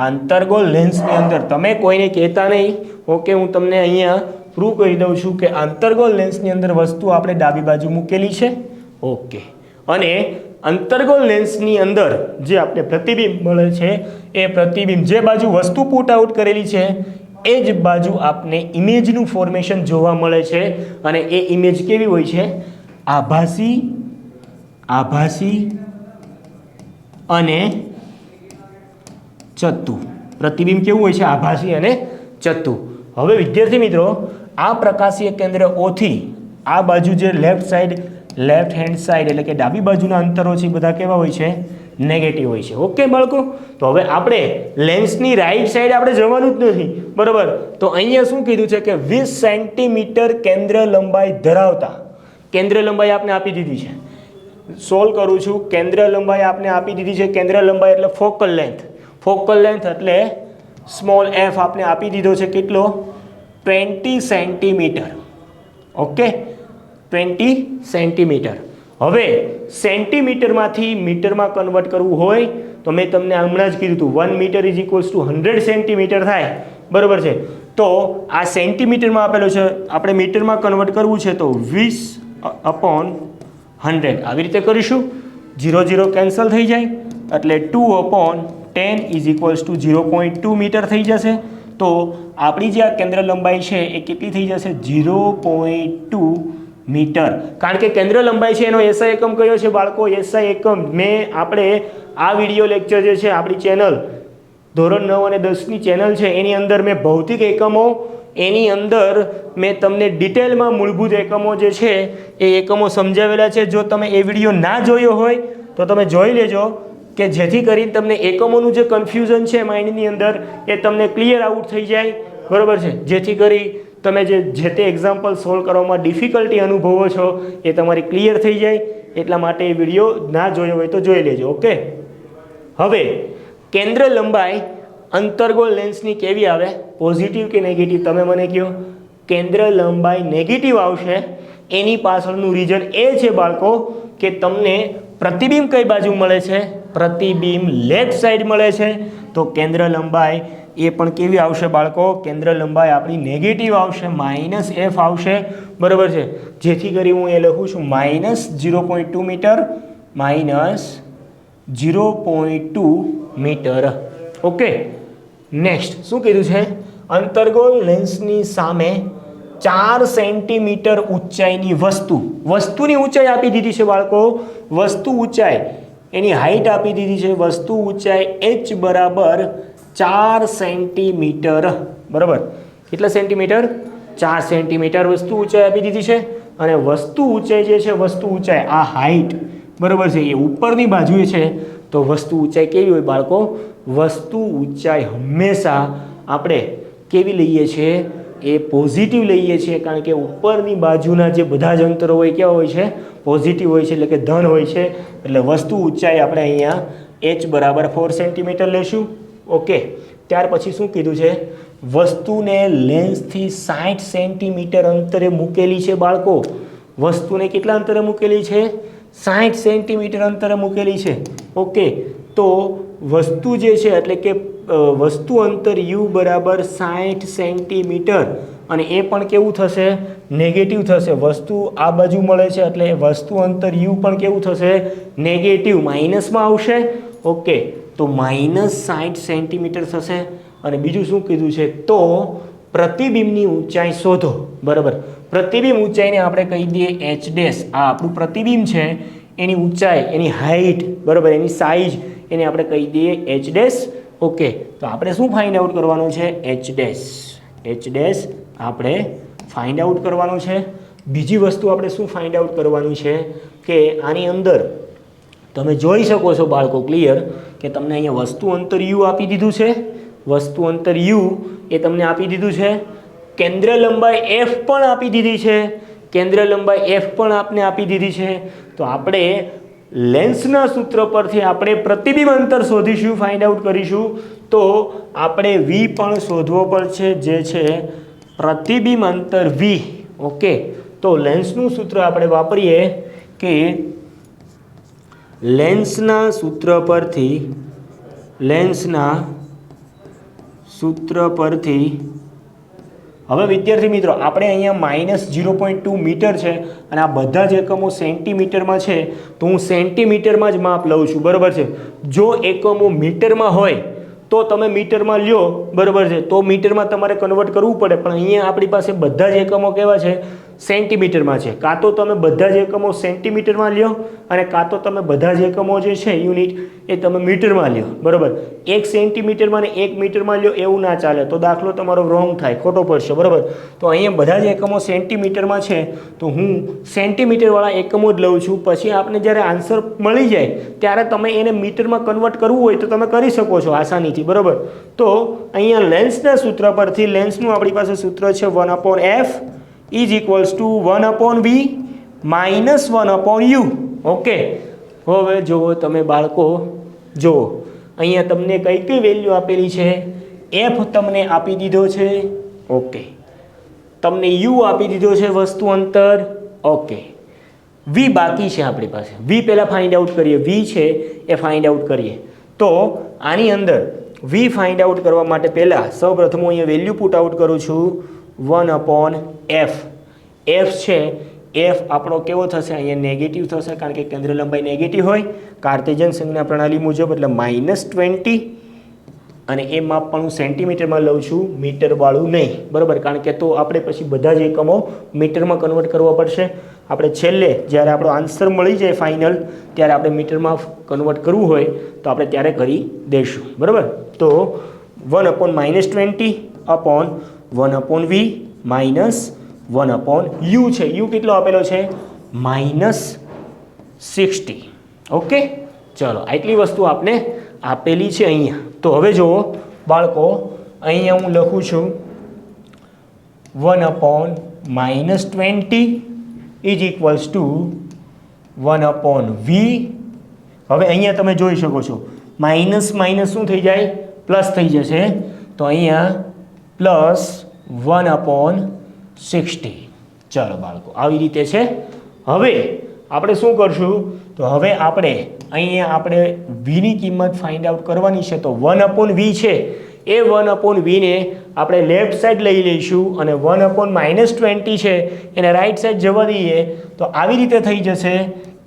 અંતર્ગોળ લેન્સની અંદર તમે કોઈને કહેતા નહીં. ઓકે, હું તમને અહીંયા પ્રૂવ કરી દઉં છું કે અંતર્ગોળ લેન્સની અંદર વસ્તુ આપણે ડાબી બાજુ મૂકેલી છે. ઓકે, અને અંતર્ગોળ લેન્સની અંદર જે આપણે પ્રતિબિંબ મળે છે એ પ્રતિબિંબ જે બાજુ વસ્તુ પુટ આઉટ કરેલી છે એ જ બાજુ આપને ઇમેજનું ફોર્મેશન જોવા મળે છે. અને એ ઇમેજ કેવી હોય છે? આભાસી અને ચત્તુ. પ્રતિબિંબ કેવું હોય છે? આભાસી અને ચત્તુ. હવે વિદ્યાર્થી મિત્રો આ પ્રકાશીય કેન્દ્ર O થી આ બાજુ જે લેફ્ટ હેન્ડ સાઈડ એટલે કે ડાબી બાજુના અંતરો છે બધા કેવા હોય છે? નેગેટિવ હોય છે. ઓકે બાળકો, તો હવે આપણે લેન્સની રાઈટ સાઈડ આપણે જવાનું જ નથી, બરાબર. તો અહીંયા શું કીધું છે કે 20 સેન્ટીમીટર કેન્દ્ર લંબાઈ ધરાવતા. કેન્દ્ર લંબાઈ આપણે આપી દીધી છે. સોલ્વ કરું છું. કેન્દ્ર લંબાઈ આપણે આપી દીધી છે. કેન્દ્ર લંબાઈ એટલે ફોકલ લેન્થ એટલે સ્મોલ f આપણે આપી દીધો છે. કેટલો? 20 સેન્ટીમીટર. Okay, 20 centimetre. હવે સેન્ટીમીટરમાંથી મીટરમાં કન્વર્ટ કરવું હોય તો મેં તમને હમણાં જ કીધું હતું 1 meter is equals to 100 centimeter થાય, બરાબર છે. તો આ સેન્ટીમીટરમાં આપેલો છે, આપણે મીટરમાં કન્વર્ટ કરવું છે તો 20/100 આવી રીતે કરીશું. 0 કેન્સલ થઈ જાય એટલે 2/10 ઇઝ ઇક્વલ્સ ટુ 0.2 મીટર થઈ જશે. તો આપણી જે આ કેન્દ્ર લંબાઈ છે એ કેટલી થઈ જશે 0.2 મીટર. કારણ કે કેન્દ્ર લંબાઈ છે એનો એસઆઈ એકમ કયો છે બાળકો? એસઆઈ એકમ મેં આપણે આ વિડીયો લેક્ચર જે છે આપણી ચેનલ ધોરણ 9 અને 10ની ચેનલ છે એની અંદર મેં ભૌતિક એકમો એની અંદર મેં તમને ડિટેલમાં મૂળભૂત એકમો જે છે એ એકમો સમજાવેલા છે. જો તમે એ વિડીયો ના જોયો હોય તો તમે જોઈ લેજો કે જેથી કરીને તમને એકમોનું જે કન્ફ્યુઝન છે માઇન્ડની અંદર એ તમને ક્લિયર આઉટ થઈ જાય, બરાબર છે. જેથી કરી તમે જે તે એક્ઝામ્પલ સોલ્વ કરવામાં ડિફિકલ્ટી અનુભવો છો એ તમારી ક્લિયર થઈ જાય. એટલા માટે એ વિડીયો ના જોયો હોય તો જોઈ લેજો. ઓકે, હવે કેન્દ્ર લંબાઈ અંતર્ગોળ લેન્સની કેવી આવે? પોઝિટિવ કે નેગેટિવ? તમે મને કહો. કેન્દ્ર લંબાઈ નેગેટિવ આવશે. એની પાછળનું રીઝન એ છે બાળકો કે તમને પ્રતિબિંબ કઈ બાજુ મળે છે? પ્રતિબિંબ લેફ્ટ સાઈડ મળે છે. તો કેન્દ્ર લંબાઈ એ પણ કેવી આવશે બાળકો? કેન્દ્ર લંબાઈ આપણી નેગેટિવ આવશે, -f આવશે, બરાબર છે. જેથી કરી હું એ લખું છું -0.2 મીટર, -0.2 મીટર. ઓકે, નેક્સ્ટ શું કીધું છે? અંતર્ગોળ લેન્સની સામે 4 સેન્ટીમીટર ઊંચાઈની વસ્તુની ઊંચાઈ આપી દીધી છે બાળકો. વસ્તુ ઊંચાઈ એની હાઈટ આપી દીધી છે. વસ્તુ ઊંચાઈ h બરાબર 4 સેન્ટીમીટર, બરાબર. કેટલા સેન્ટીમીટર? 4 સેન્ટીમીટર વસ્તુ ઊંચાઈ આપી દીધી છે. અને વસ્તુ ઊંચાઈ જે છે, વસ્તુ ઊંચાઈ આ હાઈટ, બરાબર છે, એ ઉપરની બાજુએ છે. તો વસ્તુ ઊંચાઈ કેવી હોય બાળકો? વસ્તુ ઊંચાઈ હંમેશા આપણે કેવી લઈએ છીએ? એ પોઝિટિવ લઈએ છીએ. કારણ કે ઉપરની બાજુના જે બધા જ અંતરો હોય કેવા હોય છે? પોઝિટિવ હોય છે, એટલે કે ધન હોય છે. એટલે વસ્તુ ઊંચાઈ આપણે અહીંયા h બરાબર 4 સેન્ટીમીટર લેશું. ઓકે, ત્યાર પછી શું કીધું છે? વસ્તુને લેન્સથી 60 સેન્ટીમીટર અંતરે મૂકેલી છે બાળકો. વસ્તુને કેટલા અંતરે મૂકેલી છે? 60 સેન્ટીમીટર અંતરે મૂકેલી છે. ઓકે, તો વસ્તુ જે છે એટલે કે વસ્તુ અંતર u બરાબર 60 સેન્ટીમીટર અને એ પણ કેવું થશે? નેગેટિવ થશે. વસ્તુ આ બાજુ મળે છે એટલે વસ્તુ અંતર u પણ કેવું થશે? નેગેટિવ, માઇનસમાં આવશે. ઓકે, તો -60 સેન્ટીમીટર થશે. અને બીજું શું કીધું છે? તો પ્રતિબિંબની ઊંચાઈ શોધો, બરાબર. પ્રતિબિંબ ઊંચાઈને આપણે કહી દઈએ h'. આ આપણું પ્રતિબિંબ છે, એની ઊંચાઈ, એની હાઈટ, બરાબર, એની સાઈઝ એને આપણે કહી દઈએ h'. ઓકે, તો આપણે શું ફાઇન્ડ આઉટ કરવાનું છે? h' આપણે ફાઇન્ડ આઉટ કરવાનું છે. બીજી વસ્તુ આપણે શું ફાઇન્ડ આઉટ કરવાનું છે કે આની અંદર તમે જોઈ શકો છો બાળકો ક્લિયર કે તમને અહીંયા વસ્તુ અંતર u આપી દીધું છે. વસ્તુ અંતર u એ તમને આપી દીધું છે. કેન્દ્ર લંબાઈ f પણ આપી દીધી છે. કેન્દ્ર લંબાઈ f પણ આપને આપી દીધી છે. તો આપણે લેન્સના સૂત્ર પરથી આપણે પ્રતિબિંબ અંતર શોધીશું, ફાઇન્ડ આઉટ કરીશું. તો આપણે v પણ શોધવો પડશે, જે છે પ્રતિબિંબ અંતર v. ઓકે, તો લેન્સનું સૂત્ર આપણે વાપરીએ કે લેન્સના સૂત્ર પરથી હવે વિદ્યાર્થી મિત્રો આપણે અહીંયા -0.2 મીટર છે અને આ બધા જ એકમો સેન્ટીમીટરમાં છે. તો હું સેન્ટીમીટરમાં જ માપ લઉં છું, બરાબર છે. જો એકમો મીટરમાં હોય તો તમે મીટરમાં લ્યો, બરાબર છે, તો મીટરમાં તમારે કન્વર્ટ કરવું પડે. પણ અહીંયા આપણી પાસે બધા જ એકમો કેવા છે? સેન્ટીમીટરમાં છે. કાં તો તમે બધા જ એકમો સેન્ટીમીટરમાં લ્યો અને કાં તો તમે બધા જ એકમો જે છે યુનિટ એ તમે મીટરમાં લ્યો, બરાબર. 1 સેન્ટીમીટરમાં ને 1 મીટરમાં લ્યો એવું ના ચાલે, તો દાખલો તમારો રોંગ થાય, ખોટો પડશે, બરાબર. તો અહીંયા બધા જ એકમો સેન્ટીમીટરમાં છે તો હું સેન્ટીમીટરવાળા એકમો જ લઉં છું. પછી આપણે જ્યારે આન્સર મળી જાય ત્યારે તમે એને મીટરમાં કન્વર્ટ કરવું હોય તો તમે કરી શકો છો આસાનીથી, બરાબર. તો અહીંયા લેન્સના સૂત્ર પરથી લેન્સનું આપણી પાસે સૂત્ર છે 1/f = 1/v - 1/u. ઓકે, હવે જુઓ તમે બાળકો, જુઓ અહીંયા તમને કઈ કઈ વેલ્યુ આપેલી છે? f તમને આપી દીધો છે. ઓકે, તમને u આપી દીધો છે વસ્તુ અંતર. ઓકે, v બાકી છે આપણી પાસે. v પહેલાં ફાઇન્ડ આઉટ કરીએ. v છે એ ફાઇન્ડ આઉટ કરીએ. તો આની અંદર v ફાઇન્ડ આઉટ કરવા માટે પહેલાં સૌપ્રથમ હું અહીંયા વેલ્યુ પુટ આઉટ કરું છું 1/f. f છે, f આપણો કેવો થશે? અહીંયા નેગેટિવ થશે કારણ કે કેન્દ્ર લંબાઈ નેગેટિવ હોય કાર્ટેશિયન સંજ્ઞા પ્રણાલી મુજબ, એટલે -20 અને એ માપ પણ હું સેન્ટીમીટરમાં લઉં છું, મીટરવાળું નહીં, બરાબર, કારણ કે તો આપણે પછી બધા જ એકમો મીટરમાં કન્વર્ટ કરવા પડશે. આપણે છેલ્લે જ્યારે આપણો આન્સર મળી જાય ફાઇનલ, ત્યારે આપણે મીટરમાં કન્વર્ટ કરવું હોય તો આપણે ત્યારે કરી દઈશું, બરાબર. તો 1/-20 અપોન 1/v માઇનસ 1/u છે. યુ કેટલો આપેલો છે? -60. ઓકે, ચલો આટલી વસ્તુ આપણે આપેલી છે અહીંયા. તો હવે જુઓ બાળકો, અહીંયા હું લખું છું 1/-20 ઇઝ ઇક્વલ્સ ટુ 1/v. હવે અહીંયા તમે જોઈ શકો છો માઇનસ માઇનસ શું થઈ જાય? પ્લસ થઈ જશે. તો અહીંયા +1/60. ચાલો બાળકો, આવી રીતે છે. હવે આપણે શું કરશું? તો હવે આપણે અહીંયા આપણે વીની કિંમત ફાઇન્ડ આઉટ કરવાની છે. તો 1/v છે એ 1/v ને આપણે લેફ્ટ સાઈડ લઈ લઈશું અને 1/-20 છે એને રાઈટ સાઈડ જવા દઈએ. તો આવી રીતે થઈ જશે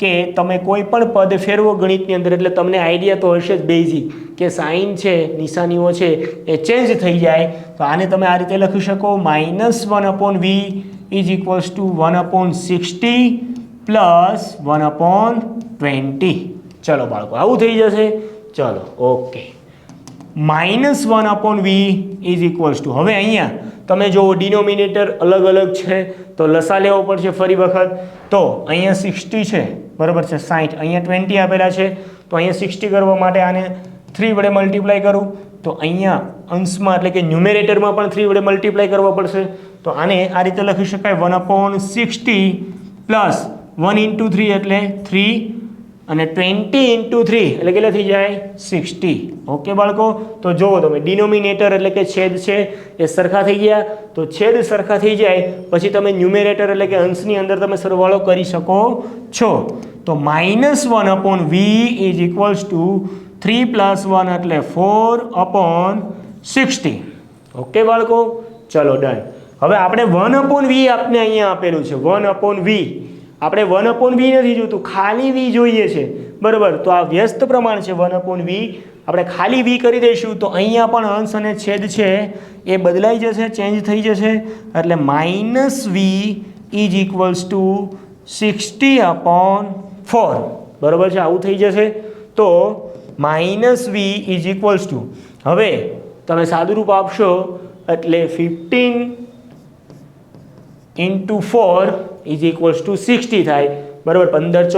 કે તમે કોઈ પણ પદ ફેરવો ગણિતની અંદર એટલે તમને આઈડિયા તો હશે જ બેઝિક કે સાઇન છે, નિશાનીઓ છે એ ચેન્જ થઈ જાય. તો આને તમે આ રીતે લખી શકો -1/v is equals two 1/60 plus 1/20. ચલો બાળકો, આવું થઈ જશે. ચલો okay, -1/v is equals two, હવે અહીંયા તમે જો ડિનોમિનેટર અલગ અલગ છે તો લસા લેવો પડશે ફરી વખત. તો અહીંયા 60 છે, બરાબર છે, 60, અહીંયા 20 આપેલા છે. તો અહીંયા 60 કરવા માટે આને 3 વડે મલ્ટીપ્લાય કરું તો અહીંયા અંશમાં એટલે કે ન્યુમેરેટરમાં પણ 3 વડે મલ્ટીપ્લાય કરવા પડશે. તો આને આ રીતે લખી શકાય 1/60 પ્લસ 1 × 3 એટલે 3 અને 20 × 3 એટલે કેટલા થઈ જાય? 60. ઓકે બાળકો, તો જુઓ તમે ડિનોમિનેટર એટલે કે છેદ છે એ સરખા થઈ ગયા. તો છેદ સરખા થઈ જાય પછી તમે ન્યુમેરેટર એટલે કે અંશની અંદર તમે સરવાળો કરી શકો છો. તો -1/v ઇઝ ઇક્વલ્સ ટુ 3 + 1 એટલે 4/60. ઓકે બાળકો, ચલો ડન. હવે આપણે 1/v આપને અહીંયા આપેલું છે 1/v. આપણે 1/v નથી જોતું, ખાલી v જોઈએ છે, બરાબર. તો આ વ્યસ્ત પ્રમાણ છે 1/v. આપણે ખાલી v કરી દઈશું તો અહીંયા પણ અંશ અને છેદ છે એ બદલાઈ જશે, ચેન્જ થઈ જશે. એટલે -v ઇઝ ઇક્વલ્સ ટુ 60/4, બરાબર છે, આવું થઈ જશે. તો -v ઇઝ ઇક્વલ્સ ટુ, હવે તમે સાદુરૂપ આપશો એટલે 15 × 4 ઇઝ ઇક્વલ્સ ટુ 60 થાય, બરાબર. 15 ×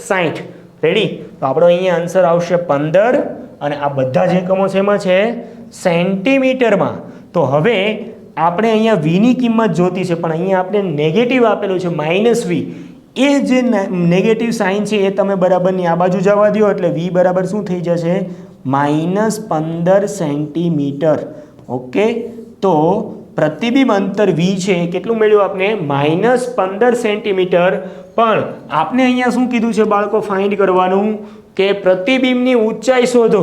60. રેડી? તો આપણો અહીંયા આન્સર આવશે 15 અને આ બધા જ એકમો છે એમાં છે સેન્ટીમીટરમાં. તો હવે આપણે અહીંયા વીની કિંમત જોતી છે પણ અહીંયા આપણે નેગેટિવ આપેલું છે -v. એ જે નેગેટિવ સાઇન છે એ તમે બરાબરની આ બાજુ જવા દો એટલે v બરાબર શું થઈ જશે? -15 સેન્ટીમીટર. ઓકે, તો પ્રતિબિંબ અંતર v છે કેટલું મળ્યું આપને? -15 સેન્ટીમીટર. પણ આપને અહીંયા શું કીધું છે બાળકો? ફાઇન્ડ કરવાનું કે પ્રતિબિંબની ઊંચાઈ શોધો,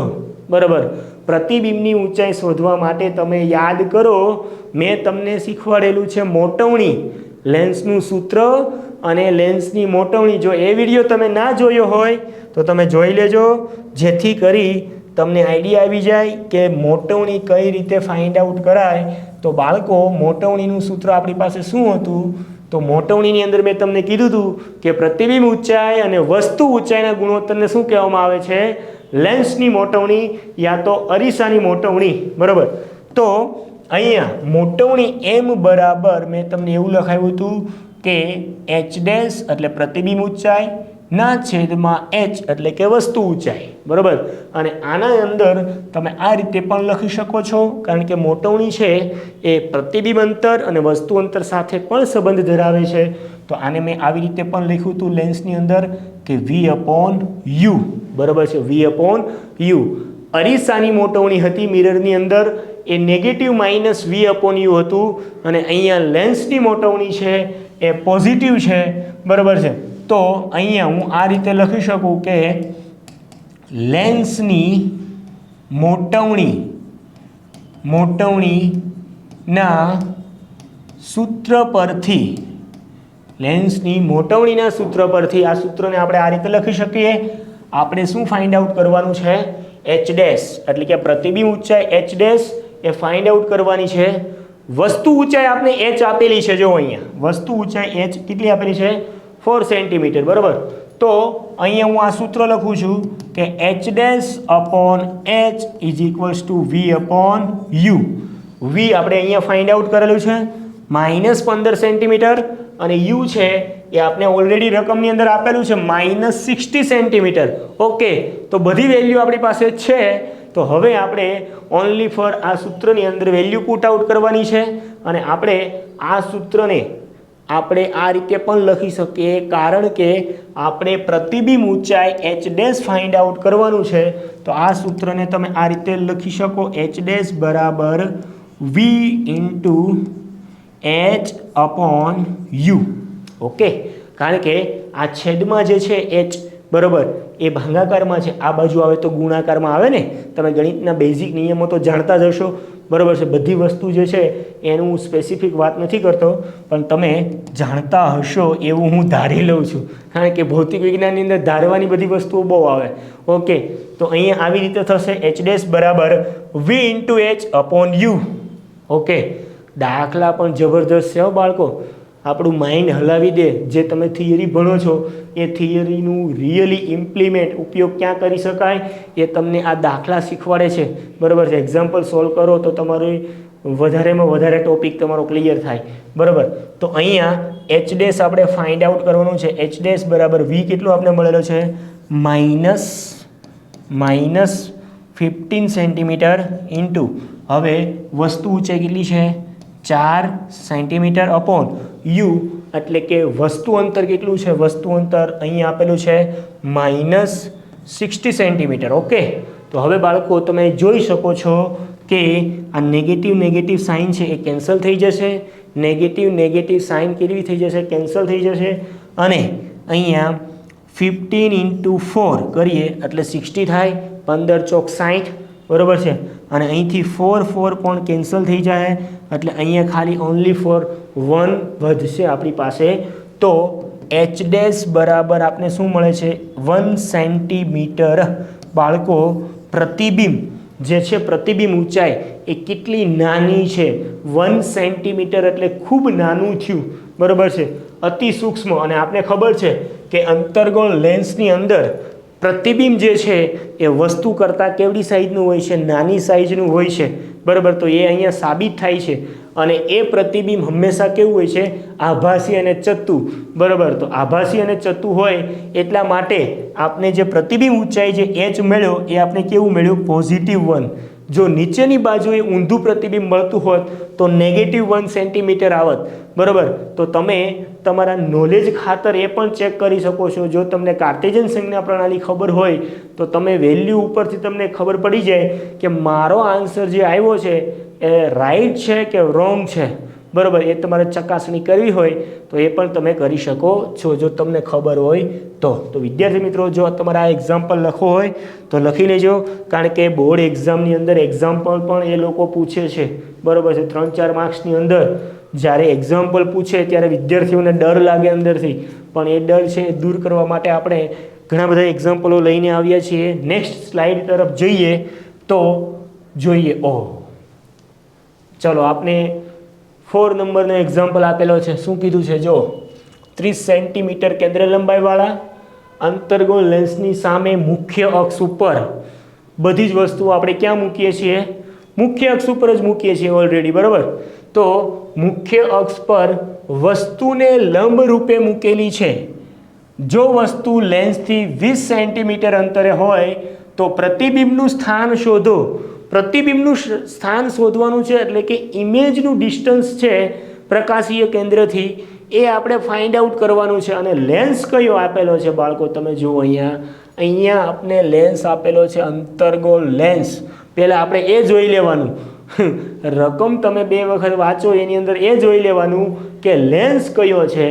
બરાબર. પ્રતિબિંબની ઊંચાઈ શોધવા માટે તમે યાદ કરો મેં તમને શીખવાડેલું છે મોટવણી, લેન્સનું સૂત્ર અને લેન્સની મોટવણી. જો એ વિડીયો તમે ના જોયો હોય તો તમે જોઈ લેજો, જેથી કરી તમને આઈડિયા આવી જાય કે મોટવણી કઈ રીતે ફાઇન્ડ આઉટ કરાય. તો બાળકો, મોટવણીનું સૂત્ર આપણી પાસે શું હતું? તો મોટવણીની અંદર મેં તમને કીધું હતું કે પ્રતિબિંબ ઊંચાઈ અને વસ્તુ ઊંચાઈના ગુણોત્તરને શું કહેવામાં આવે છે? લેન્સની મોટવણી યા તો અરીસાની મોટવણી, બરાબર. તો અહીંયા મોટવણી m બરાબર મેં તમને એવું લખાવ્યું હતું કે h' એટલે પ્રતિબિંબ ઊંચાઈ ના છેદમાં h એટલે કે વસ્તુ ઊંચાઈ, બરાબર. અને આના અંદર તમે આ રીતે પણ લખી શકો છો કારણ કે મોટવણી છે એ પ્રતિબિંબ અંતર અને વસ્તુ અંતર સાથે પણ સંબંધ ધરાવે છે. તો આને મેં આવી રીતે પણ લખ્યું હતું લેન્સની અંદર કે v/u, બરાબર છે, v/u. અરીસાની મોટવણી હતી મિરરની અંદર એ નેગેટિવ -v/u હતું અને અહીંયા લેન્સની મોટવણી છે એ પોઝિટિવ છે, બરાબર છે. તો અહીંયા હું આ રીતે લખી શકું કે લેન્સની મોટવણીના સૂત્ર પરથી આ સૂત્રને આપણે આ રીતે લખી શકીએ. આપણે શું ફાઇન્ડ આઉટ કરવાનું છે? એચ ડેશ એટલે કે પ્રતિબિંબ ઊંચાઈ એચ ડેશ એ ફાઇન્ડ આઉટ કરવાની છે. વસ્તુ ઊંચાઈ આપણે એચ આપેલી છે, જો અહીંયા વસ્તુ ઊંચાઈ એચ કેટલી આપેલી છે 4 સેન્ટીમીટર, બરાબર. તો અહીંયા હું આ સૂત્ર લખું છું કે h dash upon h is equals to v upon u. V આપણે અહીંયા ફાઇન્ડ આઉટ કરેલું છે -15 સેન્ટીમીટર અને યુ છે એ આપણે ઓલરેડી રકમની અંદર આપેલું છે -60 સેન્ટીમીટર. ઓકે, તો બધી વેલ્યુ આપણી પાસે છે. તો હવે આપણે ઓનલી ફોર આ સૂત્રની અંદર વેલ્યુ પુટ આઉટ કરવાની છે અને આપણે આ સૂત્રને આપણે આ રીતે પણ લખી શકીએ, કારણ કે આપણે પ્રતિબિંબ ઊંચાઈ એચ ડેશ ફાઇન્ડ આઉટ કરવાનું છે. તો આ સૂત્રને તમે આ રીતે લખી શકો, એચ ડેશ બરાબર v into h upon u. Okay, કારણ કે આ છેદમાં જે છે એચ, બરાબર, એ ભાગાકારમાં છે, આ બાજુ આવે તો ગુણાકારમાં આવે ને. તમે ગણિતના બેઝિક નિયમો તો જાણતા જ હશો, બરાબર છે. બધી વસ્તુ જે છે એનું હું સ્પેસિફિક વાત નથી કરતો, પણ તમે જાણતા હશો એવું હું ધારી લઉં છું, કારણ કે ભૌતિક વિજ્ઞાનની અંદર ધારવાની બધી વસ્તુઓ બહુ આવે. ઓકે, તો અહીંયા આવી રીતે થશે એચ ડેશ બરાબર v into h upon u. Okay, દાખલા પણ જબરદસ્ત છે હો બાળકો, આપણું માઇન્ડ હલાવી દે. જે તમે થિયરી ભણો છો એ થિયરીનું રિયલી ઇમ્પ્લિમેન્ટ ઉપયોગ ક્યાં કરી શકાય એ તમને આ દાખલા શીખવાડે છે, બરાબર છે. એક્ઝામ્પલ સોલ્વ કરો તો તમારું વધારેમાં વધારે ટોપિક તમારો ક્લિયર થાય, બરાબર. તો અહીંયા એચ ડેશ આપણે ફાઇન્ડ આઉટ કરવાનું છે. એચ ડેશ બરાબર વી કેટલું આપણે મળેલો છે -15 સેન્ટીમીટર ઇન્ટુ, હવે વસ્તુ ઊંચાઈ કેટલી છે 4 સેન્ટીમીટર અપોન યુ એટલે કે વસ્તુ અંતર કેટલું છે, વસ્તુ અંતર અહીંયા આપેલું છે -60 સેન્ટીમીટર. ઓકે, તો હવે બાળકો તમે જોઈ શકો છો કે આ નેગેટિવ સાઇન છે એ કેન્સલ થઈ જશે, નેગેટિવ સાઇન કેવી થઈ જશે, કેન્સલ થઈ જશે. અને અહીંયા 15 ઇન્ટુ 4 કરીએ એટલે 60 થાય, 15 ચોક 60, બરાબર છે. અને અહીંથી 4 પણ કેન્સલ થઈ જાય એટલે અહીંયા ખાલી ઓનલી ફોર 1 વધશે આપણી પાસે. તો એચ ડેશ બરાબર આપણે શું મળે છે 1 સેન્ટીમીટર. બાળકો પ્રતિબિંબ જે છે, પ્રતિબિંબ ઊંચાઈ એ કેટલી નાની છે, 1 સેન્ટીમીટર એટલે ખૂબ નાનું થયું, બરાબર છે, અતિ સૂક્ષ્મ. અને આપણે ખબર છે કે અંતર્ગોળ લેન્સની અંદર પ્રતિબિંબ જે છે એ વસ્તુ કરતાં કેવડી સાઇઝનું હોય છે, નાની સાઇઝનું હોય છે, બરાબર. તો એ અહીંયા સાબિત થાય છે. અને એ પ્રતિબિંબ હંમેશા કેવું હોય છે આભાસી અને ચત્તુ, બરાબર. તો આભાસી અને ચત્તુ હોય એટલા માટે આપણે જે પ્રતિબિંબ ઊંચાઈ જે એચ મળ્યો એ આપણે કેવું મળ્યું +1. જો નીચેની બાજુએ ઊંધું પ્રતિબિંબ મળતું હોત તો -1 સેન્ટીમીટર આવત, બરાબર. તો તમે તમારા નોલેજ ખાતર એ પણ ચેક કરી શકો છો. જો તમને કાર્ટેશિયન સંજ્ઞા પ્રણાલી ખબર હોય તો તમે વેલ્યુ ઉપરથી તમને ખબર પડી જાય કે મારો આન્સર જે આવ્યો છે એ રાઈટ છે કે રોંગ છે, બરાબર. એ તમારે ચકાસણી કરવી હોય તો એ પણ તમે કરી શકો છો, જો તમને ખબર હોય તો. તો વિદ્યાર્થી મિત્રો, જો તમારે આ એક્ઝામ્પલ લખવો હોય તો લખી લેજો, કારણ કે બોર્ડ એક્ઝામની અંદર એક્ઝામ્પલ પણ એ લોકો પૂછે છે, બરાબર છે. 3-4 માર્ક્સની અંદર જ્યારે એક્ઝામ્પલ પૂછે ત્યારે વિદ્યાર્થીઓને ડર લાગે અંદરથી, પણ એ ડર છે એ દૂર કરવા માટે આપણે ઘણા બધા એક્ઝામ્પલો લઈને આવ્યા છીએ. નેક્સ્ટ સ્લાઇડ તરફ જઈએ તો જોઈએ. ચલો, આપણે 4 નંબરનો એક્ઝામ્પલ આપેલો છે. શું કીધું છે જો, 30 સેન્ટીમીટર કેન્દ્ર લંબાઈવાળા અંતર્ગોળ લેન્સની સામે મુખ્ય અક્ષ ઉપર, બધી જ વસ્તુઓ આપણે ક્યાં મૂકીએ છીએ, મુખ્ય અક્ષ ઉપર જ મૂકીએ છીએ ઓલરેડી, બરાબર. તો મુખ્ય અક્ષ પર વસ્તુને લંબ રૂપે મૂકેલી છે. જો વસ્તુ લેન્સથી 20 સેન્ટીમીટર અંતરે હોય તો પ્રતિબિંબનું સ્થાન શોધો. પ્રતિબિંબનું સ્થાન શોધવાનું છે એટલે કે ઇમેજનું ડિસ્ટન્સ છે પ્રકાશીય કેન્દ્રથી એ આપણે ફાઇન્ડ આઉટ કરવાનું છે. અને લેન્સ કયો આપેલો છે બાળકો, તમે જુઓ અહીંયા આપણે લેન્સ આપેલો છે અંતર્ગોળ લેન્સ. પહેલાં આપણે એ જોઈ લેવાનું, રકમ તમે 2 વખત વાંચો એની અંદર એ જોઈ લેવાનું કે લેન્સ કયો છે.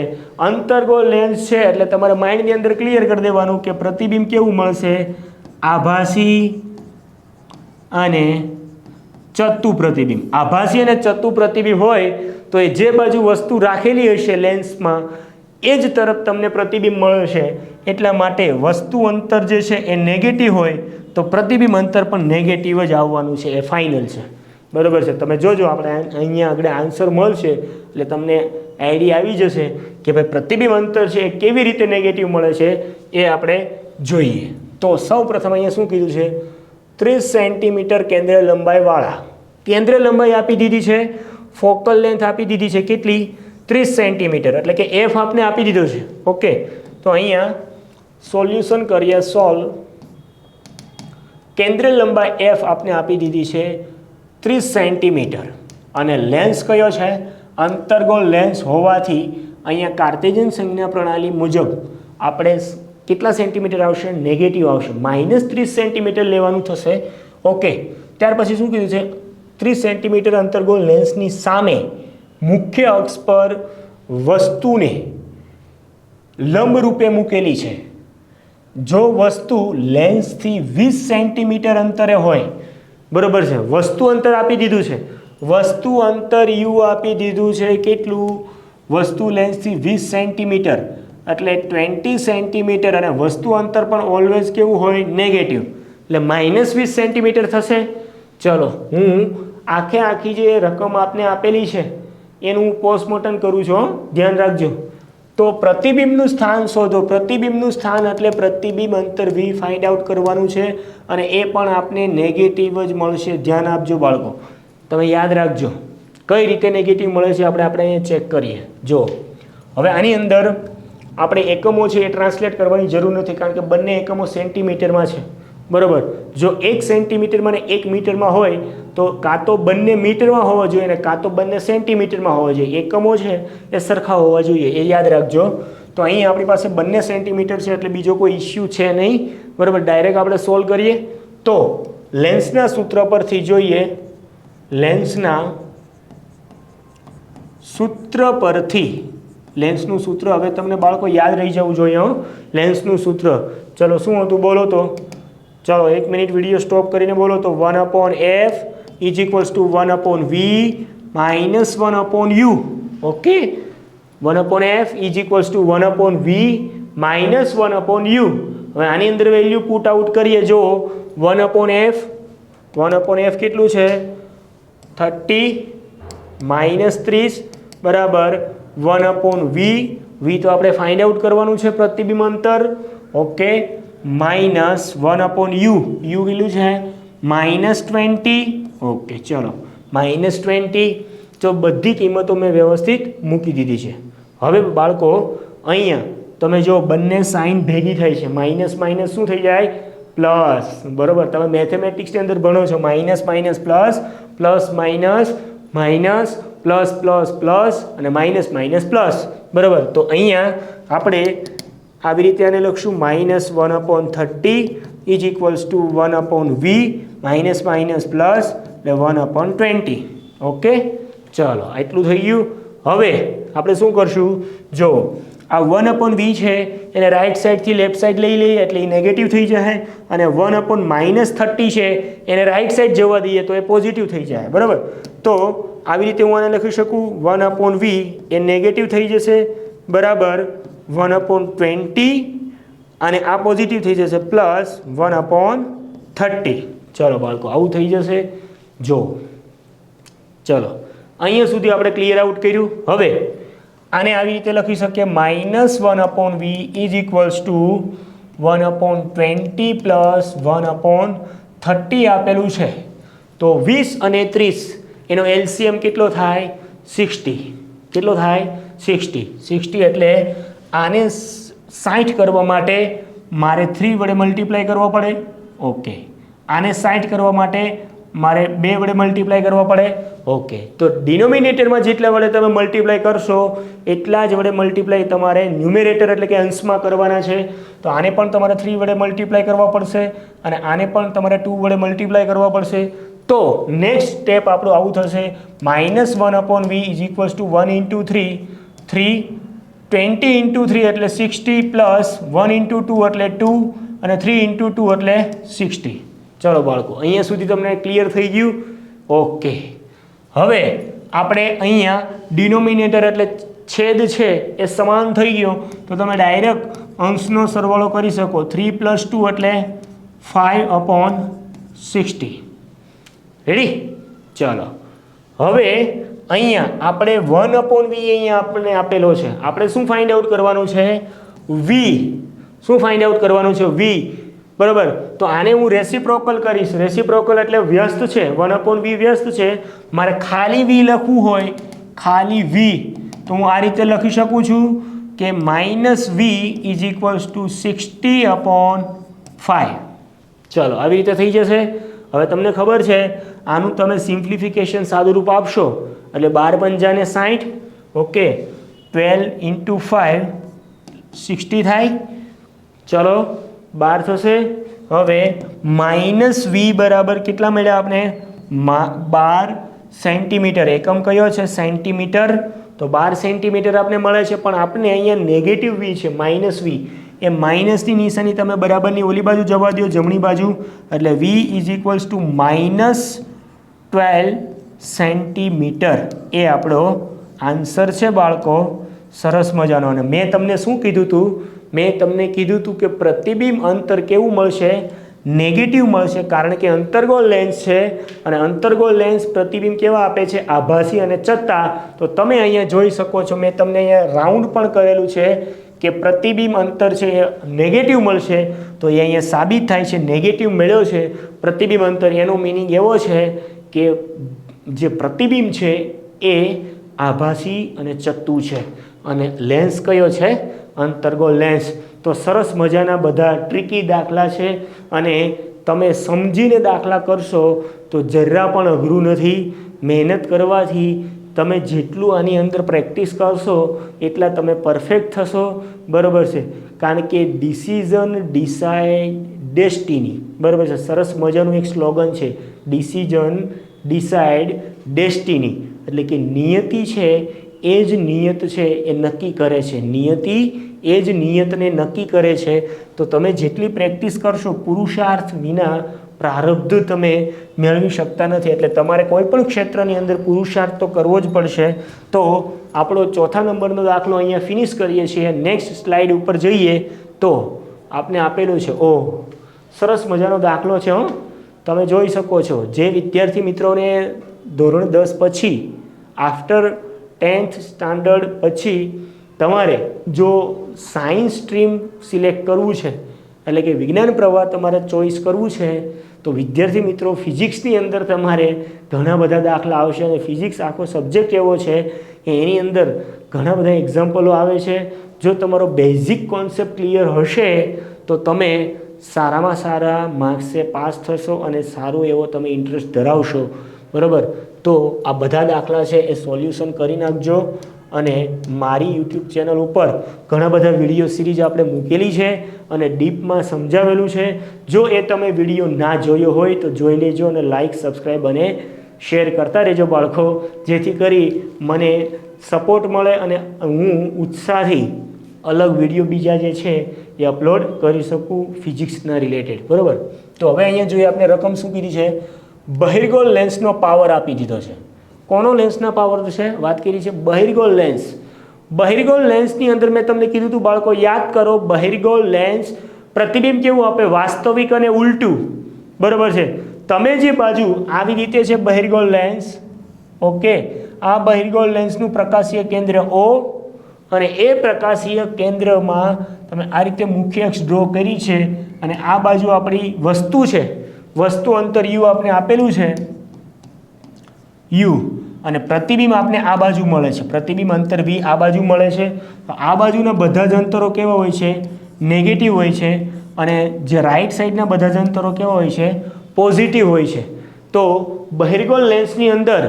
અંતર્ગોળ લેન્સ છે એટલે તમારે માઇન્ડની અંદર ક્લિયર કરી દેવાનું કે પ્રતિબિંબ કેવું મળશે, આભાસી અને ચત્તુ પ્રતિબિંબ. આભાસી અને ચત્તુ પ્રતિબિંબ હોય તો એ જે બાજુ વસ્તુ રાખેલી હશે લેન્સમાં એ જ તરફ તમને પ્રતિબિંબ મળશે. એટલા માટે વસ્તુ અંતર જે છે એ નેગેટિવ હોય તો પ્રતિબિંબ અંતર પણ નેગેટિવ જ આવવાનું છે, એ ફાઇનલ છે. બરાબર છે. તમે જોજો આપણે અહીંયા આગળ આન્સર મળશે એટલે તમને આઈડિયા આવી જશે કે ભાઈ પ્રતિબિંબ અંતર છે એ કેવી રીતે નેગેટિવ મળે છે એ આપણે જોઈએ. તો સૌ પ્રથમ અહીંયા શું કીધું છે? 30 સેન્ટીમીટર કેન્દ્ર લંબાઈવાળા. કેન્દ્ર લંબાઈ આપી દીધી છે, ફોકલ લેન્થ આપી દીધી છે કેટલી? 30 સેન્ટીમીટર, એટલે કે એફ આપને આપી દીધો છે. ઓકે, તો અહીંયા સોલ્યુશન કરીએ. સોલ્વ. કેન્દ્ર લંબાઈ એફ આપને આપી દીધી છે 30 સેન્ટીમીટર અને લેન્સ કયો છે? અંતર્ગોળ લેન્સ હોવાથી અહીંયા કાર્ટેશિયન સંજ્ઞા પ્રણાલી મુજબ આપણે કેટલા સેન્ટીમીટર આવશે? નેગેટિવ આવશે. -30 સેન્ટીમીટર લેવાનું થશે. ઓકે, ત્યાર પછી શું કીધું છે? 30 સેન્ટીમીટર અંતર્ગોળ લેન્સની સામે મુખ્ય અક્ષ પર વસ્તુને લંબ રૂપે મૂકેલી છે. જો વસ્તુ લેન્સથી 20 સેન્ટીમીટર અંતરે હોય, બરોબર છે, વસ્તુ અંતર આપી દીધું છે, વસ્તુ અંતર યુ આપી દીધું છે કેટલું? વસ્તુ લેન્સથી 20 સેન્ટીમીટર એટલે 20 સેન્ટીમીટર અને વસ્તુ અંતર પણ ઓલવેઝ કેવું હોય? નેગેટિવ, એટલે -20 સેન્ટીમીટર થશે. ચલો, હું આખી જે રકમ આપને આપેલી છે એનું હું પોસ્ટમોર્ટમ કરું છું, ધ્યાન રાખજો. તો પ્રતિબિંબનું સ્થાન શોધો. પ્રતિબિંબનું સ્થાન એટલે પ્રતિબિંબ અંતર v ફાઇન્ડ આઉટ કરવાનું છે અને એ પણ આપને નેગેટિવ જ મળશે. ધ્યાન આપજો બાળકો, તમે યાદ રાખજો કઈ રીતે નેગેટિવ મળે છે આપણે અહીંયા ચેક કરીએ. જો હવે આની અંદર આપણે એકમો છે એ ટ્રાન્સલેટ કરવાની જરૂર નથી કારણ કે બંને એકમો સેન્ટીમીટરમાં છે. બરાબર, જો 1 સેન્ટીમીટરમાં ને 1 મીટરમાં હોય તો કાં તો બંને મીટરમાં હોવા જોઈએ ને કાં તો બંને સેન્ટીમીટરમાં હોવા જોઈએ. એકમો છે એ સરખા હોવા જોઈએ, એ યાદ રાખજો. તો અહીં આપણી પાસે બંને સેન્ટીમીટર છે એટલે બીજો કોઈ ઇસ્યુ છે નહીં. બરાબર, ડાયરેક્ટ આપણે સોલ્વ કરીએ. તો લેન્સના સૂત્ર પરથી જોઈએ. લેન્સના સૂત્ર પરથી, લેન્સનું સૂત્ર હવે તમને બાળકો યાદ રહી જવું જોઈએ. લેન્સનું સૂત્ર ચલો શું હતું બોલો તો? ચલો 1 મિનિટ વિડીયો સ્ટોપ કરીને બોલો તો. 1/f is equals two 1/v minus 1/u. Okay, 1/f is equals two 1/v minus 1/u. હવે આની અંદર વેલ્યુ પુટ આઉટ કરીએ. જો 1/f કેટલું છે? 30 - 30 બરાબર 1/v. v તો આપણે ફાઇન્ડ આઉટ કરવાનું છે પ્રતિબિંબ અંતર. Okay, minus 1/u. u કેટલું છે? -20. ઓકે, ચલો -20. તો બધી કિંમતો મેં વ્યવસ્થિત મૂકી દીધી છે. હવે બાળકો અહીંયા તમે જો બંને સાઇન ભેગી થઈ છે. માઇનસ માઇનસ શું થઈ જાય? પ્લસ. બરાબર, તમે મેથેમેટિક્સની અંદર ભણો છો minus minus plus, plus minus minus, plus plus plus અને માઇનસ માઇનસ પ્લસ. બરાબર, તો અહીંયા આપણે આવી રીતે આને લખશું -1/30 is equals two 1/v minus minus plus એટલે 1/20. ઓકે, ચલો આટલું થઈ ગયું. હવે આપણે શું કરશું? જો આ 1/v છે એને રાઈટ સાઈડથી લેફ્ટ સાઈડ લઈ લઈએ એટલે એ નેગેટિવ થઈ જાય અને 1/-30 છે એને રાઈટ સાઈડ જવા દઈએ તો એ પોઝિટિવ થઈ જાય. બરાબર, તો આવી રીતે હું આને લખી શકું 1/v એ નેગેટિવ થઈ જશે. બરાબર, 1/20 અને આ પોઝિટિવ થઈ જશે પ્લસ 1/30. ચલો બાળકો આવું થઈ જશે. જો ચલો અહીંયા સુધી આપણે ક્લિયર આઉટ કર્યું. હવે આને આવી રીતે લખી શકીએ -1/v is equals two 1/20 plus 1/30 આપેલું છે. તો 20 અને 30 એનો એલસીએમ કેટલો થાય? 60. કેટલો થાય? 60. 60 એટલે આને 60 કરવા માટે મારે 3 વડે મલ્ટીપ્લાય કરવો પડે. ઓકે, આને 60 કરવા માટે મારે 2 વડે મલ્ટીપ્લાય કરવા પડે. ઓકે, તો ડિનોમિનેટરમાં જેટલા વડે તમે મલ્ટીપ્લાય કરશો એટલા જ વડે મલ્ટીપ્લાય તમારે ન્યુમેરેટર એટલે કે અંશમાં કરવાના છે. તો આને પણ તમારે 3 વડે મલ્ટીપ્લાય કરવા પડશે અને આને પણ તમારે 2 વડે મલ્ટીપ્લાય કરવા પડશે. તો નેક્સ્ટ સ્ટેપ આપણું આવું થશે -1/v ઇઝ ઇક્વલ્સ ટુ 1 × 3 3 20 × 3 એટલે 60 પ્લસ 1 × 2 એટલે 2 અને 3 × 2 એટલે 60. ચલો બાળકો અહીંયા સુધી તમને ક્લિયર થઈ ગયું. ઓકે, હવે આપણે અહીંયા ડિનોમિનેટર એટલે છેદ છે એ સમાન થઈ ગયો તો તમે ડાયરેક્ટ અંશનો સરવાળો કરી શકો. 3 + 2 એટલે 5/60. રેડી? ચાલો હવે અહીંયા આપણે 1/v અહીંયા આપણને આપેલો છે. આપણે શું ફાઇન્ડ આઉટ કરવાનું છે? v. શું ફાઇન્ડ આઉટ કરવાનું છે? v. બરાબર. તો આને હું રેસિપ્રોકલ કરીશ. રેસિપ્રોકલ એટલે વ્યસ્ત છે. 1/v વ્યસ્ત છે. મારે ખાલી v લખવું હોય, ખાલી v, તો હું આ રીતે લખી શકું છું કે -v = 60/5. ચાલો આવી રીતે થઈ જશે. હવે તમને ખબર છે આનું તમે સિમ્પ્લિફિકેશન સાદું રૂપ આપશો એટલે 12 × 60. ઓકે, 12 × 5 60 થાય. ચલો 12 થશે. હવે -v બરાબર કેટલા મળ્યા આપણે? 12 સેન્ટીમીટર. એકમ કયો છે? સેન્ટીમીટર. તો 12 સેન્ટીમીટર આપણે મળે છે, પણ આપણે અહીંયા નેગેટિવ v છે, -v. એ માઇનસની નિશાની તમે બરાબરની ઓલી બાજુ જવા દો, જમણી બાજુ, એટલે v = -12 સેન્ટીમીટર. એ આપણો આન્સર છે બાળકો. સરસ મજાનો. અને મેં તમને શું કીધું હતું? મેં તમને કીધું હતું કે પ્રતિબિંબ અંતર કેવું મળશે? નેગેટિવ મળશે, કારણ કે અંતર્ગોળ લેન્સ છે અને અંતર્ગોળ લેન્સ પ્રતિબિંબ કેવા આપે છે? આભાસી અને ચત્તા. તો તમે અહીંયા જોઈ શકો છો, મેં તમને અહીંયા રાઉન્ડ પણ કરેલું છે કે પ્રતિબિંબ અંતર છે એ નેગેટિવ મળશે. તો એ અહીંયા સાબિત થાય છે નેગેટિવ મળ્યો છે પ્રતિબિંબ અંતર. એનો મિનિંગ એવો છે કે જે પ્રતિબિંબ છે એ આભાસી અને ચત્તુ છે અને લેન્સ કયો છે? અંતર્ગોળ લેન્સ. તો સરસ મજાના બધા ટ્રિકી દાખલા છે અને તમે સમજીને દાખલા કરશો તો જરા પણ અઘરું નથી. મહેનત કરવાથી તમે જેટલું આની અંદર પ્રેક્ટિસ કરશો એટલા તમે પરફેક્ટ થશો. બરાબર છે? કારણ કે ડિસિઝન ડિસાઇડ ડેસ્ટિની. બરાબર છે? સરસ મજાનું એક સ્લોગન છે, ડિસિઝન ડિસાઇડ ડેસ્ટિની. એટલે કે નિયતિ છે એ જ નિયત છે એ નક્કી કરે છે. નિયતિ એ જ નિયતને નક્કી કરે છે. તો તમે જેટલી પ્રેક્ટિસ કરશો, પુરુષાર્થ વિના પ્રારબ્ધ તમે મેળવી શકતા નથી. એટલે તમારે કોઈ પણ ક્ષેત્રની અંદર પુરુષાર્થ તો કરવો જ પડશે. તો આપણો 4થા નંબરનો દાખલો અહીંયા ફિનિશ કરીએ છીએ. નેક્સ્ટ સ્લાઇડ ઉપર જઈએ તો આપને આપેલું છે. સરસ મજાનો દાખલો છે. તમે જોઈ શકો છો. જે વિદ્યાર્થી મિત્રોને ધોરણ 10 પછી, આફ્ટર 10th સ્ટાન્ડર્ડ પછી તમારે જો સાયન્સ સ્ટ્રીમ સિલેક્ટ કરવું છે, એટલે કે વિજ્ઞાન પ્રવાહ તમારે ચોઈસ કરવું છે, તો વિદ્યાર્થી મિત્રો ફિઝિક્સની અંદર તમારે ઘણા બધા દાખલા આવશે. અને ફિઝિક્સ આખો સબ્જેક્ટ એવો છે કે એની અંદર ઘણા બધા એક્ઝામ્પલો આવે છે. જો તમારો બેઝિક કોન્સેપ્ટ ક્લિયર હશે તો તમે સારામાં સારા માર્ક્સે પાસ થશો અને સારો એવો તમે ઇન્ટરેસ્ટ ધરાવશો. બરાબર? તો આ બધા દાખલા છે એ સોલ્યુશન કરી નાખજો. અને મારી યુટ્યુબ ચેનલ ઉપર ઘણા બધા વિડીયો સિરીઝ આપણે મૂકેલી છે અને ડીપમાં સમજાવેલું છે. જો એ તમે વિડીયો ના જોયો હોય તો જોઈ લેજો અને લાઇક, સબસ્ક્રાઈબ અને શેર કરતા રહેજો બાળકો, જેથી કરી મને સપોર્ટ મળે અને હું ઉત્સાહથી અલગ વિડીયો બીજા જે છે એ અપલોડ કરી શકું ફિઝિક્સના રિલેટેડ. બરાબર? તો હવે અહીંયા જોઈએ આપણે રકમ શું કીધી છે? બહિર્ગોળ લેન્સનો પાવર આપી દીધો છે. કોનો લેન્સના પાવર છે વાત કરી છે? બહિર્ગોળ લેન્સ. બહિર્ગોળ લેન્સની અંદર મેં તમને કીધું હતું બાળકો, યાદ કરો, બહિર્ગોળ લેન્સ પ્રતિબિંબ કેવું આપે? વાસ્તવિક અને ઉલટું. બરાબર છે? તમે જે બાજુ આવી રીતે છે બહિર્ગોળ લેન્સ. ઓકે, આ બહિર્ગોળ લેન્સનું પ્રકાશીય કેન્દ્ર O અને એ પ્રકાશીય કેન્દ્રમાં તમે આ રીતે મુખ્ય અક્ષ ડ્રો કરી છે અને આ બાજુ આપણી વસ્તુ છે. વસ્તુ અંતર u આપણે આપેલું છે, u, અને પ્રતિબિંબ આપણે આ બાજુ મળે છે. પ્રતિબિંબ અંતર v આ બાજુ મળે છે. તો આ બાજુના બધા જ અંતરો કેવા હોય છે? નેગેટિવ હોય છે. અને જે રાઈટ સાઈડના બધા જ અંતરો કેવા હોય છે? પોઝિટિવ હોય છે. તો બહિર્ગોળ લેન્સની અંદર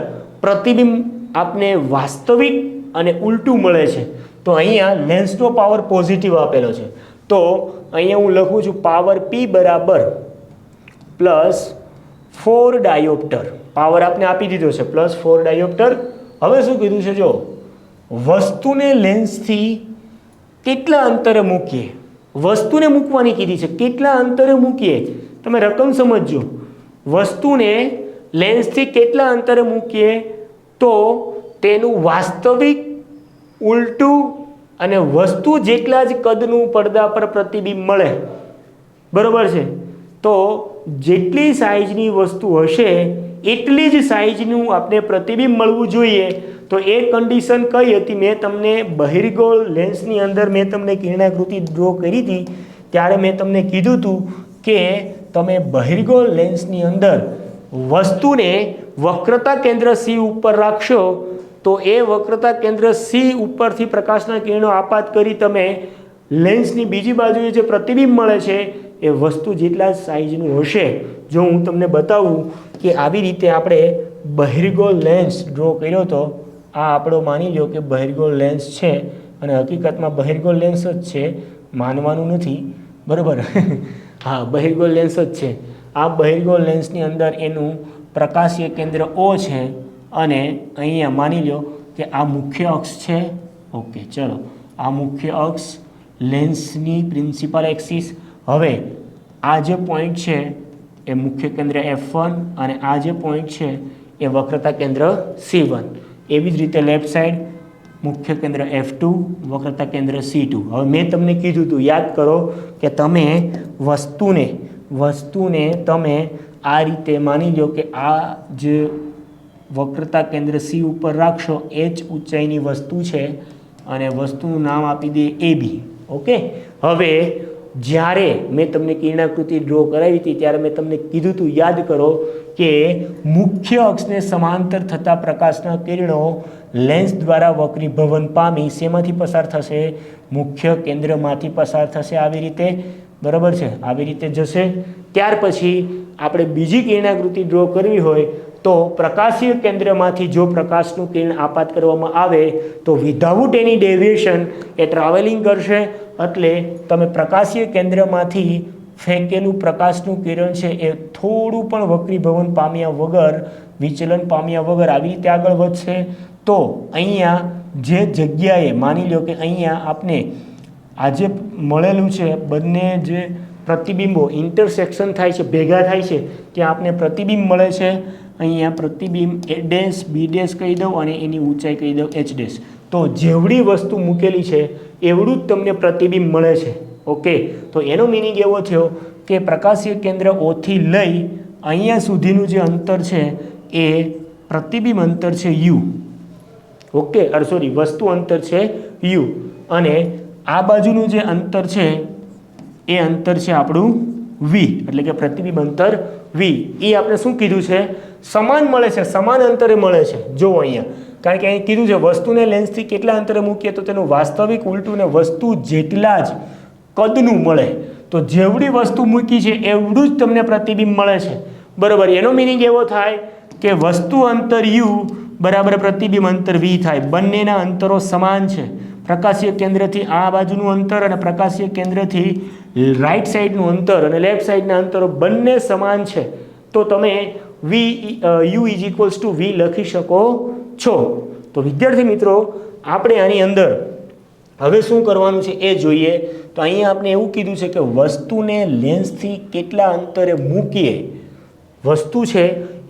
પ્રતિબિંબ આપને વાસ્તવિક અને ઉલટું મળે છે. તો અહીંયા લેન્સનો પાવર પોઝિટિવ આપેલો છે. તો અહીંયા હું લખું છું પાવર P બરાબર +4 ડાયોપ્ટર. પાવર આપને આપી દીધો છે +4 ડાયોપ્ટર. હવે શું કીધું છે? જો વસ્તુને લેન્સથી કેટલા અંતરે મૂકીએ, વસ્તુને મૂકવાની કીધી છે. કેટલા અંતરે મૂકીએ? તમે રકમ સમજજો. વસ્તુને લેન્સથી કેટલા અંતરે મૂકીએ તો તેનું વાસ્તવિક ઉલટું અને વસ્તુ જેટલા જ કદનું પડદા પર પ્રતિબિંબ મળે, બરોબર છે, તો જેટલી સાઇઝની વસ્તુ હશે એટલી જ સાઇઝનું આપણે પ્રતિબિંબ મળવું જોઈએ. તો એ કન્ડિશન કઈ હતી? મેં તમને બહિર્ગોળ લેન્સની અંદર મેં તમને કિરણાકૃતિ ડ્રો કરી હતી ત્યારે મેં તમને કીધું હતું કે તમે બહિર્ગોળ લેન્સની અંદર વસ્તુને વક્રતા કેન્દ્ર સી ઉપર રાખશો તો એ વક્રતા કેન્દ્ર સી ઉપરથી પ્રકાશના કિરણો આપાત કરી તમે લેન્સની બીજી બાજુએ જે પ્રતિબિંબ મળે છે એ વસ્તુ જેટલા સાઇઝનું હશે. જો હું તમને બતાવું કે આવી રીતે આપણે બહિર્ગોળ લેન્સ ડ્રો કર્યો હતો, આ આપણો માની લો કે બહિર્ગોળ લેન્સ છે અને હકીકતમાં બહિર્ગોળ લેન્સ જ છે, માનવાનું નથી, બરાબર. હા, બહિર્ગોળ લેન્સ જ છે. આ બહિર્ગોળ લેન્સની અંદર એનું પ્રકાશીય કેન્દ્ર O છે અને અહીંયા માની લો કે આ મુખ્ય અક્ષ છે. ઓકે, ચલો, આ મુખ્ય અક્ષ લેન્સની પ્રિન્સિપલ એક્સિસ. હવે આ જે પોઈન્ટ છે એ મુખ્ય કેન્દ્ર F1 અને આ જે પોઈન્ટ છે એ વક્રતા કેન્દ્ર C1. એવી જ રીતે લેફ્ટ સાઈડ મુખ્ય કેન્દ્ર F2, વક્રતા કેન્દ્ર C2. હવે મેં તમને કીધું હતું, યાદ કરો કે તમે વસ્તુને તમે આ રીતે માની લો કે આ જે વક્રતા કેન્દ્ર C ઉપર રાખશો એ જ ઊંચાઈની વસ્તુ છે અને વસ્તુનું નામ આપી દે AB. ઓકે, હવે જ્યારે મેં તમને કિરણાકૃતિ ડ્રો કરાવી હતી ત્યારે મેં તમને કીધું હતું, યાદ કરો કે મુખ્ય અક્ષને સમાંતર થતા પ્રકાશના કિરણો લેન્સ દ્વારા વક્રીભવન પામી શેમાંથી પસાર થશે? મુખ્ય કેન્દ્રમાંથી પસાર થશે. આવી રીતે, બરાબર છે, આવી રીતે જશે. ત્યાર પછી આપણે બીજી કિરણાકૃતિ ડ્રો કરવી હોય તો પ્રકાશીય કેન્દ્રમાંથી જો પ્રકાશનું કિરણ આપાત કરવામાં આવે તો વિધાઉટ એની ડેવિએશન એ ટ્રાવેલિંગ કરશે. એટલે તમે પ્રકાશીય કેન્દ્રમાંથી ફેંકેલું પ્રકાશનું કિરણ છે એ થોડું પણ વક્રીભવન પામ્યા વગર, વિચલન પામ્યા વગર આવી રીતે આગળ વધશે. તો અહીંયા જે જગ્યાએ માની લો કે અહીંયા આપણે આજે મળેલું છે બંને જે પ્રતિબિંબો ઇન્ટરસેક્શન થાય છે, ભેગા થાય છે, ત્યાં આપણે પ્રતિબિંબ મળે છે. અહીંયા પ્રતિબિંબ A ડેશ B ડેશ કહી દઉં અને એની ઊંચાઈ કહી દઉં H ડેશ. તો જેવડી વસ્તુ મૂકેલી છે એવડું જ તમને પ્રતિબિંબ મળે છે. ઓકે, તો એનો મિનિંગ એવો થયો કે પ્રકાશીય કેન્દ્ર ઓથી લઈ અહીંયા સુધીનું જે અંતર છે એ પ્રતિબિંબ અંતર છે U. ઓકે, સોરી, વસ્તુ અંતર છે U અને આ બાજુનું જે અંતર છે એ અંતર છે આપણું V, એટલે કે પ્રતિબિંબ અંતર V. એ આપણે શું કીધું છે? સમાન મળે છે, સમાન અંતરે મળે છે. જો અહીંયા, કારણ કે અહીં કીધું છે વસ્તુને લેન્સથી કેટલા અંતરે મૂકીએ તો તેનું વાસ્તવિક ઉલટું ને વસ્તુ જેટલા જ કદનું મળે. તો જેવડી વસ્તુ મૂકી છે એવડું જ તમને પ્રતિબિંબ મળે છે, બરાબર. એનો મિનિંગ એવો થાય કે વસ્તુ અંતર U બરાબર પ્રતિબિંબ અંતર V થાય. બંનેના અંતરો સમાન છે. પ્રકાશીય કેન્દ્રથી આ બાજુનું અંતર અને પ્રકાશીય કેન્દ્રથી રાઈટ સાઈડનું અંતર અને લેફ્ટ સાઈડના અંતરો બંને સમાન છે. તો તમે U = V લખી શકો છો. તો વિદ્યાર્થી મિત્રો, આપણે આની અંદર હવે શું કરવાનું છે એ જોઈએ. તો અહીંયા આપણે એવું કીધું છે કે વસ્તુને લેન્સથી કેટલા અંતરે મૂકીએ, વસ્તુ છે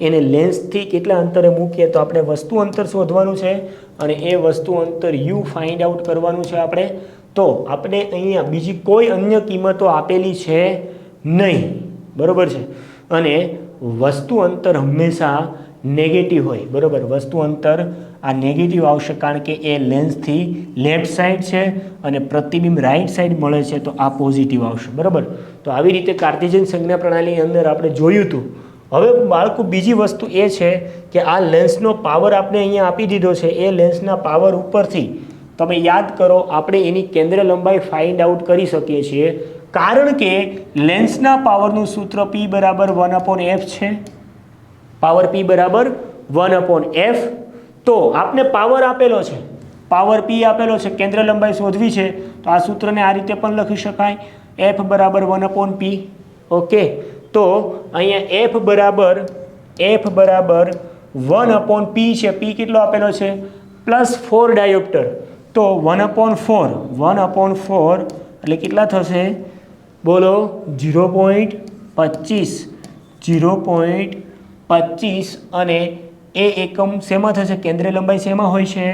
એને લેન્સથી કેટલા અંતરે મૂકીએ તો આપણે વસ્તુ અંતર શોધવાનું છે અને એ વસ્તુ અંતર U ફાઇન્ડ આઉટ કરવાનું છે આપણે. તો આપણે અહીંયા બીજી કોઈ અન્ય કિંમતો આપેલી છે નહીં, બરાબર છે. અને વસ્તુ અંતર હંમેશા નેગેટિવ હોય, બરાબર. વસ્તુ અંતર આ નેગેટિવ આવશે કારણ કે એ લેન્સથી લેફ્ટ સાઈડ છે અને પ્રતિબિંબ રાઈટ સાઈડ મળે છે તો આ પોઝિટિવ આવશે, બરાબર. તો આવી રીતે કાર્ટેશિયન સંજ્ઞા પ્રણાલીની અંદર આપણે જોયું હતું. હવે બાળકો બીજી વસ્તુ એ છે કે આ લેન્સનો પાવર આપણે અહીંયા આપી દીધો છે. એ લેન્સના પાવર ઉપરથી તમે યાદ કરો આપણે એની કેન્દ્ર લંબાઈ ફાઇન્ડ આઉટ કરી શકીએ છીએ કારણ કે લેન્સના પાવરનું સૂત્ર P બરાબર 1/f છે. પાવર P બરાબર 1/f. તો આપને પાવર આપેલો છે, પાવર P આપેલો છે, કેન્દ્ર લંબાઈ શોધવી છે તો આ સૂત્રને આ રીતે પણ લખી શકાય, F બરાબર 1/P. ઓકે, તો અહીંયા F બરાબર 1/P છે. P કેટલો આપેલો છે? +4 ડાયોપ્ટર. તો 1/4 એટલે કેટલા થશે? બોલો, 0.25 અને એ એકમ શેમાં થશે? કેન્દ્ર લંબાઈ શેમાં હોય છે?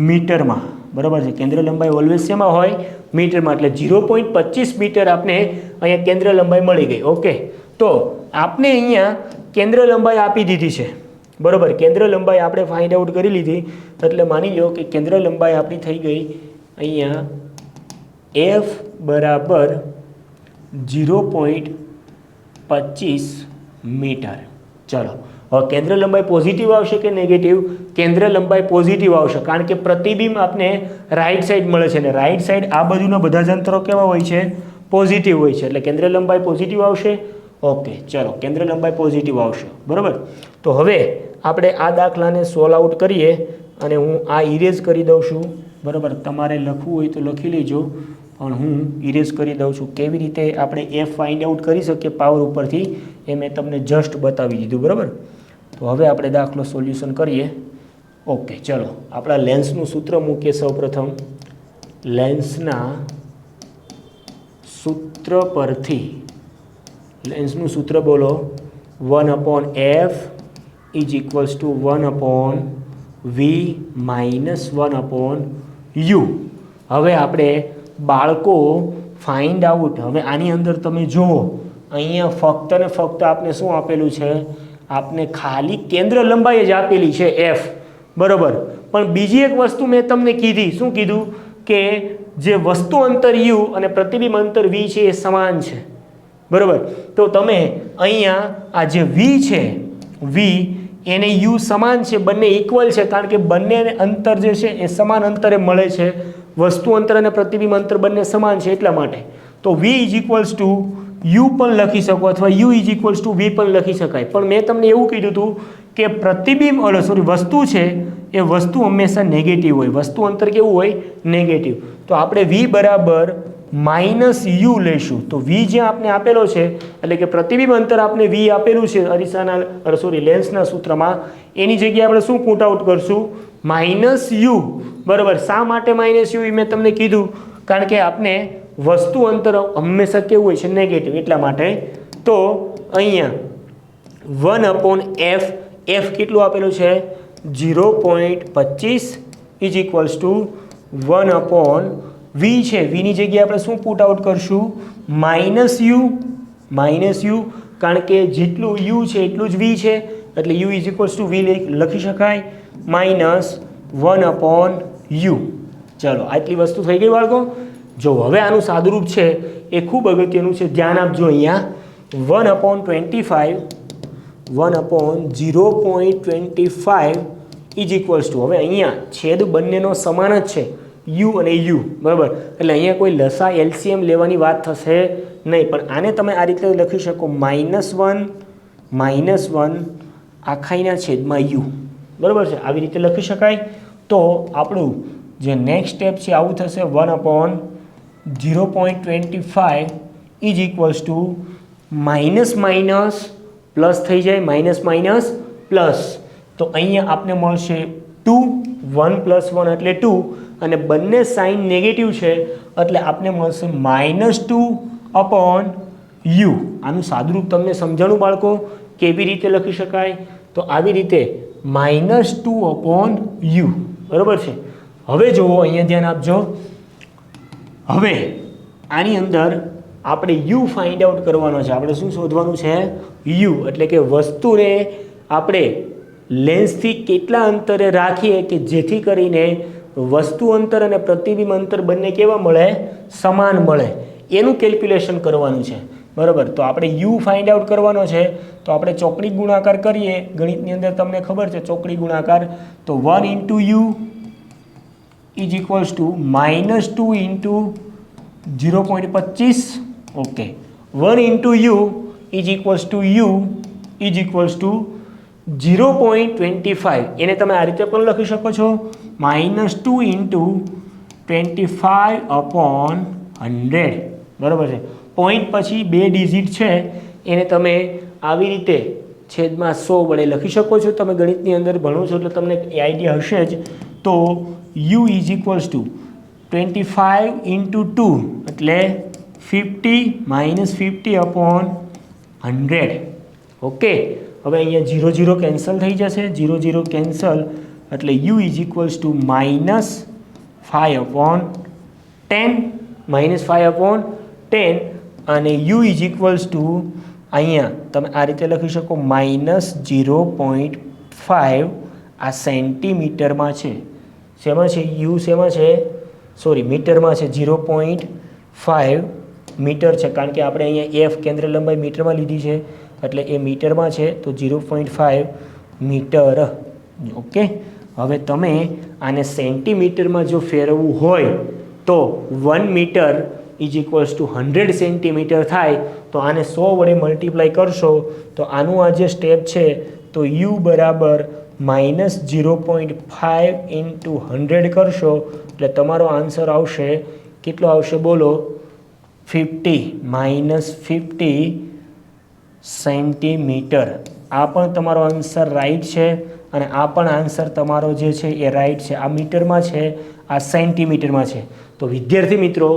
મીટરમાં. બરાબર છે. કેન્દ્ર લંબાઈ ઓલવેઝ શેમાં હોય? મીટરમાં. એટલે 0.25 મીટર આપણે અહીંયા કેન્દ્ર લંબાઈ મળી ગઈ. ઓકે, તો આપણે અહીંયા કેન્દ્ર લંબાઈ આપી દીધી છે, બરાબર. કેન્દ્ર લંબાઈ આપણે ફાઇન્ડ આઉટ કરી લીધી, એટલે માની લો કે કેન્દ્ર લંબાઈ આપણી થઈ ગઈ અહીંયા F બરાબર 0.25 મીટર. ચલો, હવે કેન્દ્ર લંબાઈ પોઝિટિવ આવશે કે નેગેટિવ? કેન્દ્ર લંબાઈ પોઝિટિવ આવશે, કારણ કે પ્રતિબિંબ આપને રાઈટ સાઈડ મળે છે, અને રાઈટ સાઈડ આ બાજુના બધા જ અંતરો કેવા હોય છે? પોઝિટિવ હોય છે. એટલે કેન્દ્ર લંબાઈ પોઝિટિવ આવશે. ઓકે, ચલો, કેન્દ્ર લંબાઈ પોઝિટિવ આવશે, બરાબર. તો હવે આપણે આ દાખલાને સોલ્વ આઉટ કરીએ, અને હું આ ઇરેઝ કરી દઉં છું, બરાબર. તમારે લખવું હોય તો લખી લેજો, પણ હું ઇરેઝ કરી દઉં છું. કેવી રીતે આપણે એફ ફાઇન્ડ આઉટ કરી શકીએ પાવર ઉપરથી, એ મેં તમને જસ્ટ બતાવી દીધું, બરાબર. તો હવે આપણે દાખલો સોલ્યુશન કરીએ. ઓકે, ચલો, આપણા લેન્સનું સૂત્ર મૂકીએ. સૌપ્રથમ લેન્સના સૂત્ર પરથી, લેન્સનું સૂત્ર બોલો. 1/f is equals two 1/v minus 1/u. હવે આપણે બાળકો ફાઇન્ડ આઉટ, હવે આની અંદર તમે જુઓ, અહીંયા ફક્ત ને ફક્ત આપને શું આપેલું છે? આપને ખાલી કેન્દ્ર લંબાઈ જ આપેલી છે F, બરાબર. પણ બીજી એક વસ્તુ મેં તમને કીધી. શું કીધું? કે જે વસ્તુ અંતર u અને પ્રતિબિંબ અંતર v છે એ સમાન છે, બરાબર. તો તમે અહીંયા આ જે v છે, v એને u સમાન છે, બંને ઇક્વલ છે, કારણ કે બંને અંતર જે છે એ સમાન અંતરે મળે છે. વસ્તુ અંતર અને પ્રતિબિંબ અંતર બંને સમાન છે, એટલા માટે. તો v is equals two u પણ લખી શકો, અથવા u is equals two v પણ લખી શકાય. પણ મેં તમને એવું કીધું હતું કે પ્રતિબિંબ વસ્તુ છે એ વસ્તુ હંમેશા નેગેટિવ હોય. વસ્તુ અંતર કેવું હોય? નેગેટિવ. તો આપણે v બરાબર માઇનસ યુ લઈશું. તો v જ્યાં આપણે આપેલો છે, એટલે કે પ્રતિબિંબ અંતર આપણે v આપેલું છે અરીસાના લેન્સના સૂત્રમાં, એની જગ્યાએ આપણે શું પુટ આઉટ કરશું? માઇનસ યુ, બરાબર. શા માટે માઇનસ યુ? એ મેં તમને કીધું, કારણ કે આપણે વસ્તુ અંતર હંમેશા કેવું હોય છે? નેગેટિવ, એટલા માટે. તો અહીંયા 1/f, f કેટલું આપેલું છે? 0.25 ઇઝ ઇક્વલ્સ ટુ 1/v છે. v ની જગ્યાએ આપણે શું પુટ આઉટ કરશું? માઇનસ યુ, કારણ કે જેટલું u છે એટલું જ v છે, એટલે u is equals two v લખી શકાય, માઇનસ 1/u. ચલો, આટલી વસ્તુ થઈ ગઈ બાળકો. જો હવે આનું સાદુરૂપ છે એ ખૂબ અગત્યનું છે, ધ્યાન આપજો. અહીંયા 1/0.25 ઇઝ ઇક્વલ્સ ટુ, હવે અહીંયા છેદ બંનેનો સમાન જ છે, u અને u, બરાબર. એટલે અહીંયા કોઈ લસા LCM લેવાની વાત થશે નહીં, પણ આને તમે આ રીતે લખી શકો, -1 આખાઈના છેદમાં u, બરાબર છે. આવી રીતે લખી શકાય. તો આપણું જે નેક્સ્ટ સ્ટેપ છે આવું થશે. 1/0.25 is equals two minus plus થઈ જાય, માઇનસ પ્લસ. તો અહીંયા આપને મળશે 2, 1 + 1 એટલે 2, અને બંને સાઇન નેગેટિવ છે, એટલે આપને મળશે -2/u. આનું સાદુરૂપ તમને સમજાણું બાળકો, કેવી રીતે લખી શકાય? તો આવી રીતે -2/u, બરાબર છે. હવે જુઓ, અહીંયા ધ્યાન આપજો. હવે આની અંદર આપણે u ફાઇન્ડ આઉટ કરવાનો છે. આપણે શું શોધવાનું છે? u, એટલે કે વસ્તુને આપણે લેન્સથી કેટલા અંતરે રાખીએ કે જેથી કરીને વસ્તુ અંતર અને પ્રતિબિંબ અંતર બંને કેવા મળે? સમાન મળે. એનું કેલ્ક્યુલેશન કરવાનું છે, બરાબર. તો આપણે u ફાઇન્ડ આઉટ કરવાનો છે. તો આપણે ચોકડી ગુણાકાર કરીએ. ગણિતની અંદર તમને ખબર છે ચોકડી ગુણાકાર. તો 1 × u is equals two -2 × 0.25. Okay, 1 × u is equals two u is equals two 0.25. એને તમે આ રીતે પણ લખી શકો છો, -2 × 25/100, બરાબર છે. પોઈન્ટ પછી 2 ડિજિટ છે, એને તમે આવી રીતે છેદમાં 100 વડે લખી શકો છો. તમે ગણિતની અંદર ભણો છો એટલે તમને એ આઈડિયા હશે જ. તો u ઇઝ ઇક્વલ્સ ટુ 25 × 2 એટલે 50 -50/100. ઓકે, હવે અહીંયા 0 0 કેન્સલ થઈ જશે, 0 0 કેન્સલ, એટલે u ઇઝ ઇક્વલ્સ ટુ 5/10 -5/10 અને u ઇઝ ઇક્વલ્સ ટુ અહીંયા તમે આ રીતે લખી શકો -0.5 આ સેન્ટીમીટરમાં છે. શેમાં છે? યુ શેમાં છે? સોરી મીટરમાં છે. 0.5 મીટર છે કારણ કે આપણે અહીંયા એફ કેન્દ્ર લંબાઈ મીટરમાં લીધી છે એટલે એ મીટરમાં છે તો 0.5 મીટર. ઓકે, હવે તમે આને સેન્ટીમીટરમાં જો ફેરવવું હોય તો 1 meter is equals to 100 centimeter થાય. તો આને 100 વડે મલ્ટીપ્લાય કરશો તો આનું આ જે સ્ટેપ છે તો યુ બરાબર -0.5 ઇન્ટુ 100 કરશો એટલે તમારો આન્સર આવશે કેટલો આવશે બોલો? 50 સેન્ટીમીટર. આ પણ તમારો આન્સર રાઈટ છે અને આ પણ આન્સર તમારો જે છે એ રાઈટ છે. આ મીટરમાં છે, આ સેન્ટીમીટરમાં છે. તો વિદ્યાર્થી મિત્રો,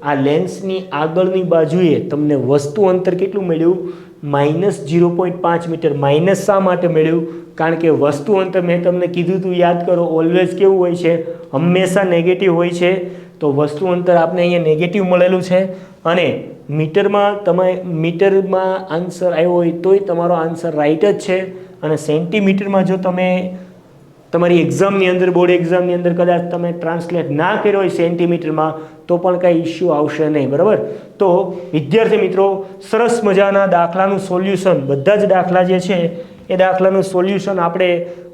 આ લેન્સની આગળની બાજુએ તમને વસ્તુ અંતર કેટલું મળ્યું? -0.5 મીટર. માઇનસ શા માટે મળ્યું? કારણ કે વસ્તુ અંતર મેં તમને કીધું હતું, યાદ કરો, ઓલવેઝ કેવું હોય છે? હંમેશા નેગેટિવ હોય છે. તો વસ્તુ અંતર આપણે અહીંયા નેગેટિવ મળેલું છે અને મીટરમાં આન્સર આવ્યો હોય તોય તમારો આન્સર રાઈટ જ છે. અને સેન્ટીમીટરમાં જો તમે તમારી એક્ઝામની અંદર, બોર્ડ એક્ઝામની અંદર કદાચ તમે ટ્રાન્સલેટ ના કર્યો હોય સેન્ટીમીટરમાં તો પણ કાંઈ ઇશ્યુ આવશે નહીં. બરાબર? તો વિદ્યાર્થી મિત્રો, સરસ મજાના દાખલાનું સોલ્યુશન, બધા જ દાખલા જે છે એ દાખલાનું સોલ્યુશન આપણે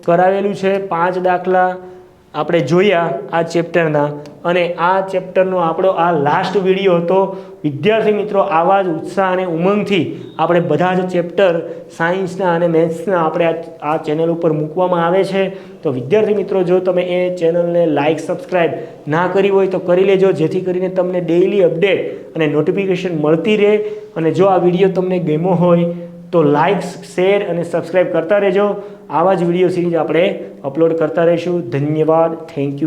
કરાવેલું છે. 5 દાખલા આપણે જોયા આ ચેપ્ટરના અને આ ચેપ્ટરનો આપણો આ લાસ્ટ વિડીયો હતો. વિદ્યાર્થી મિત્રો, આવા જ ઉત્સાહ અને ઉમંગથી આપણે બધા જ ચેપ્ટર સાયન્સના અને મેથ્સના આપણે આ ચેનલ ઉપર મૂકવામાં આવે છે. તો વિદ્યાર્થી મિત્રો, જો તમે એ ચેનલને લાઇક, સબસ્ક્રાઈબ ના કરી હોય તો કરી લેજો, જેથી કરીને તમને ડેઇલી અપડેટ અને નોટિફિકેશન મળતી રહે. અને જો આ વિડીયો તમને ગમ્યો હોય તો લાઇક, શેર અને સબસ્ક્રાઈબ કરતા રહેજો. આવા જ વિડીયો સિરીઝ આપણે અપલોડ કરતા રહીશું. ધન્યવાદ. Thank you.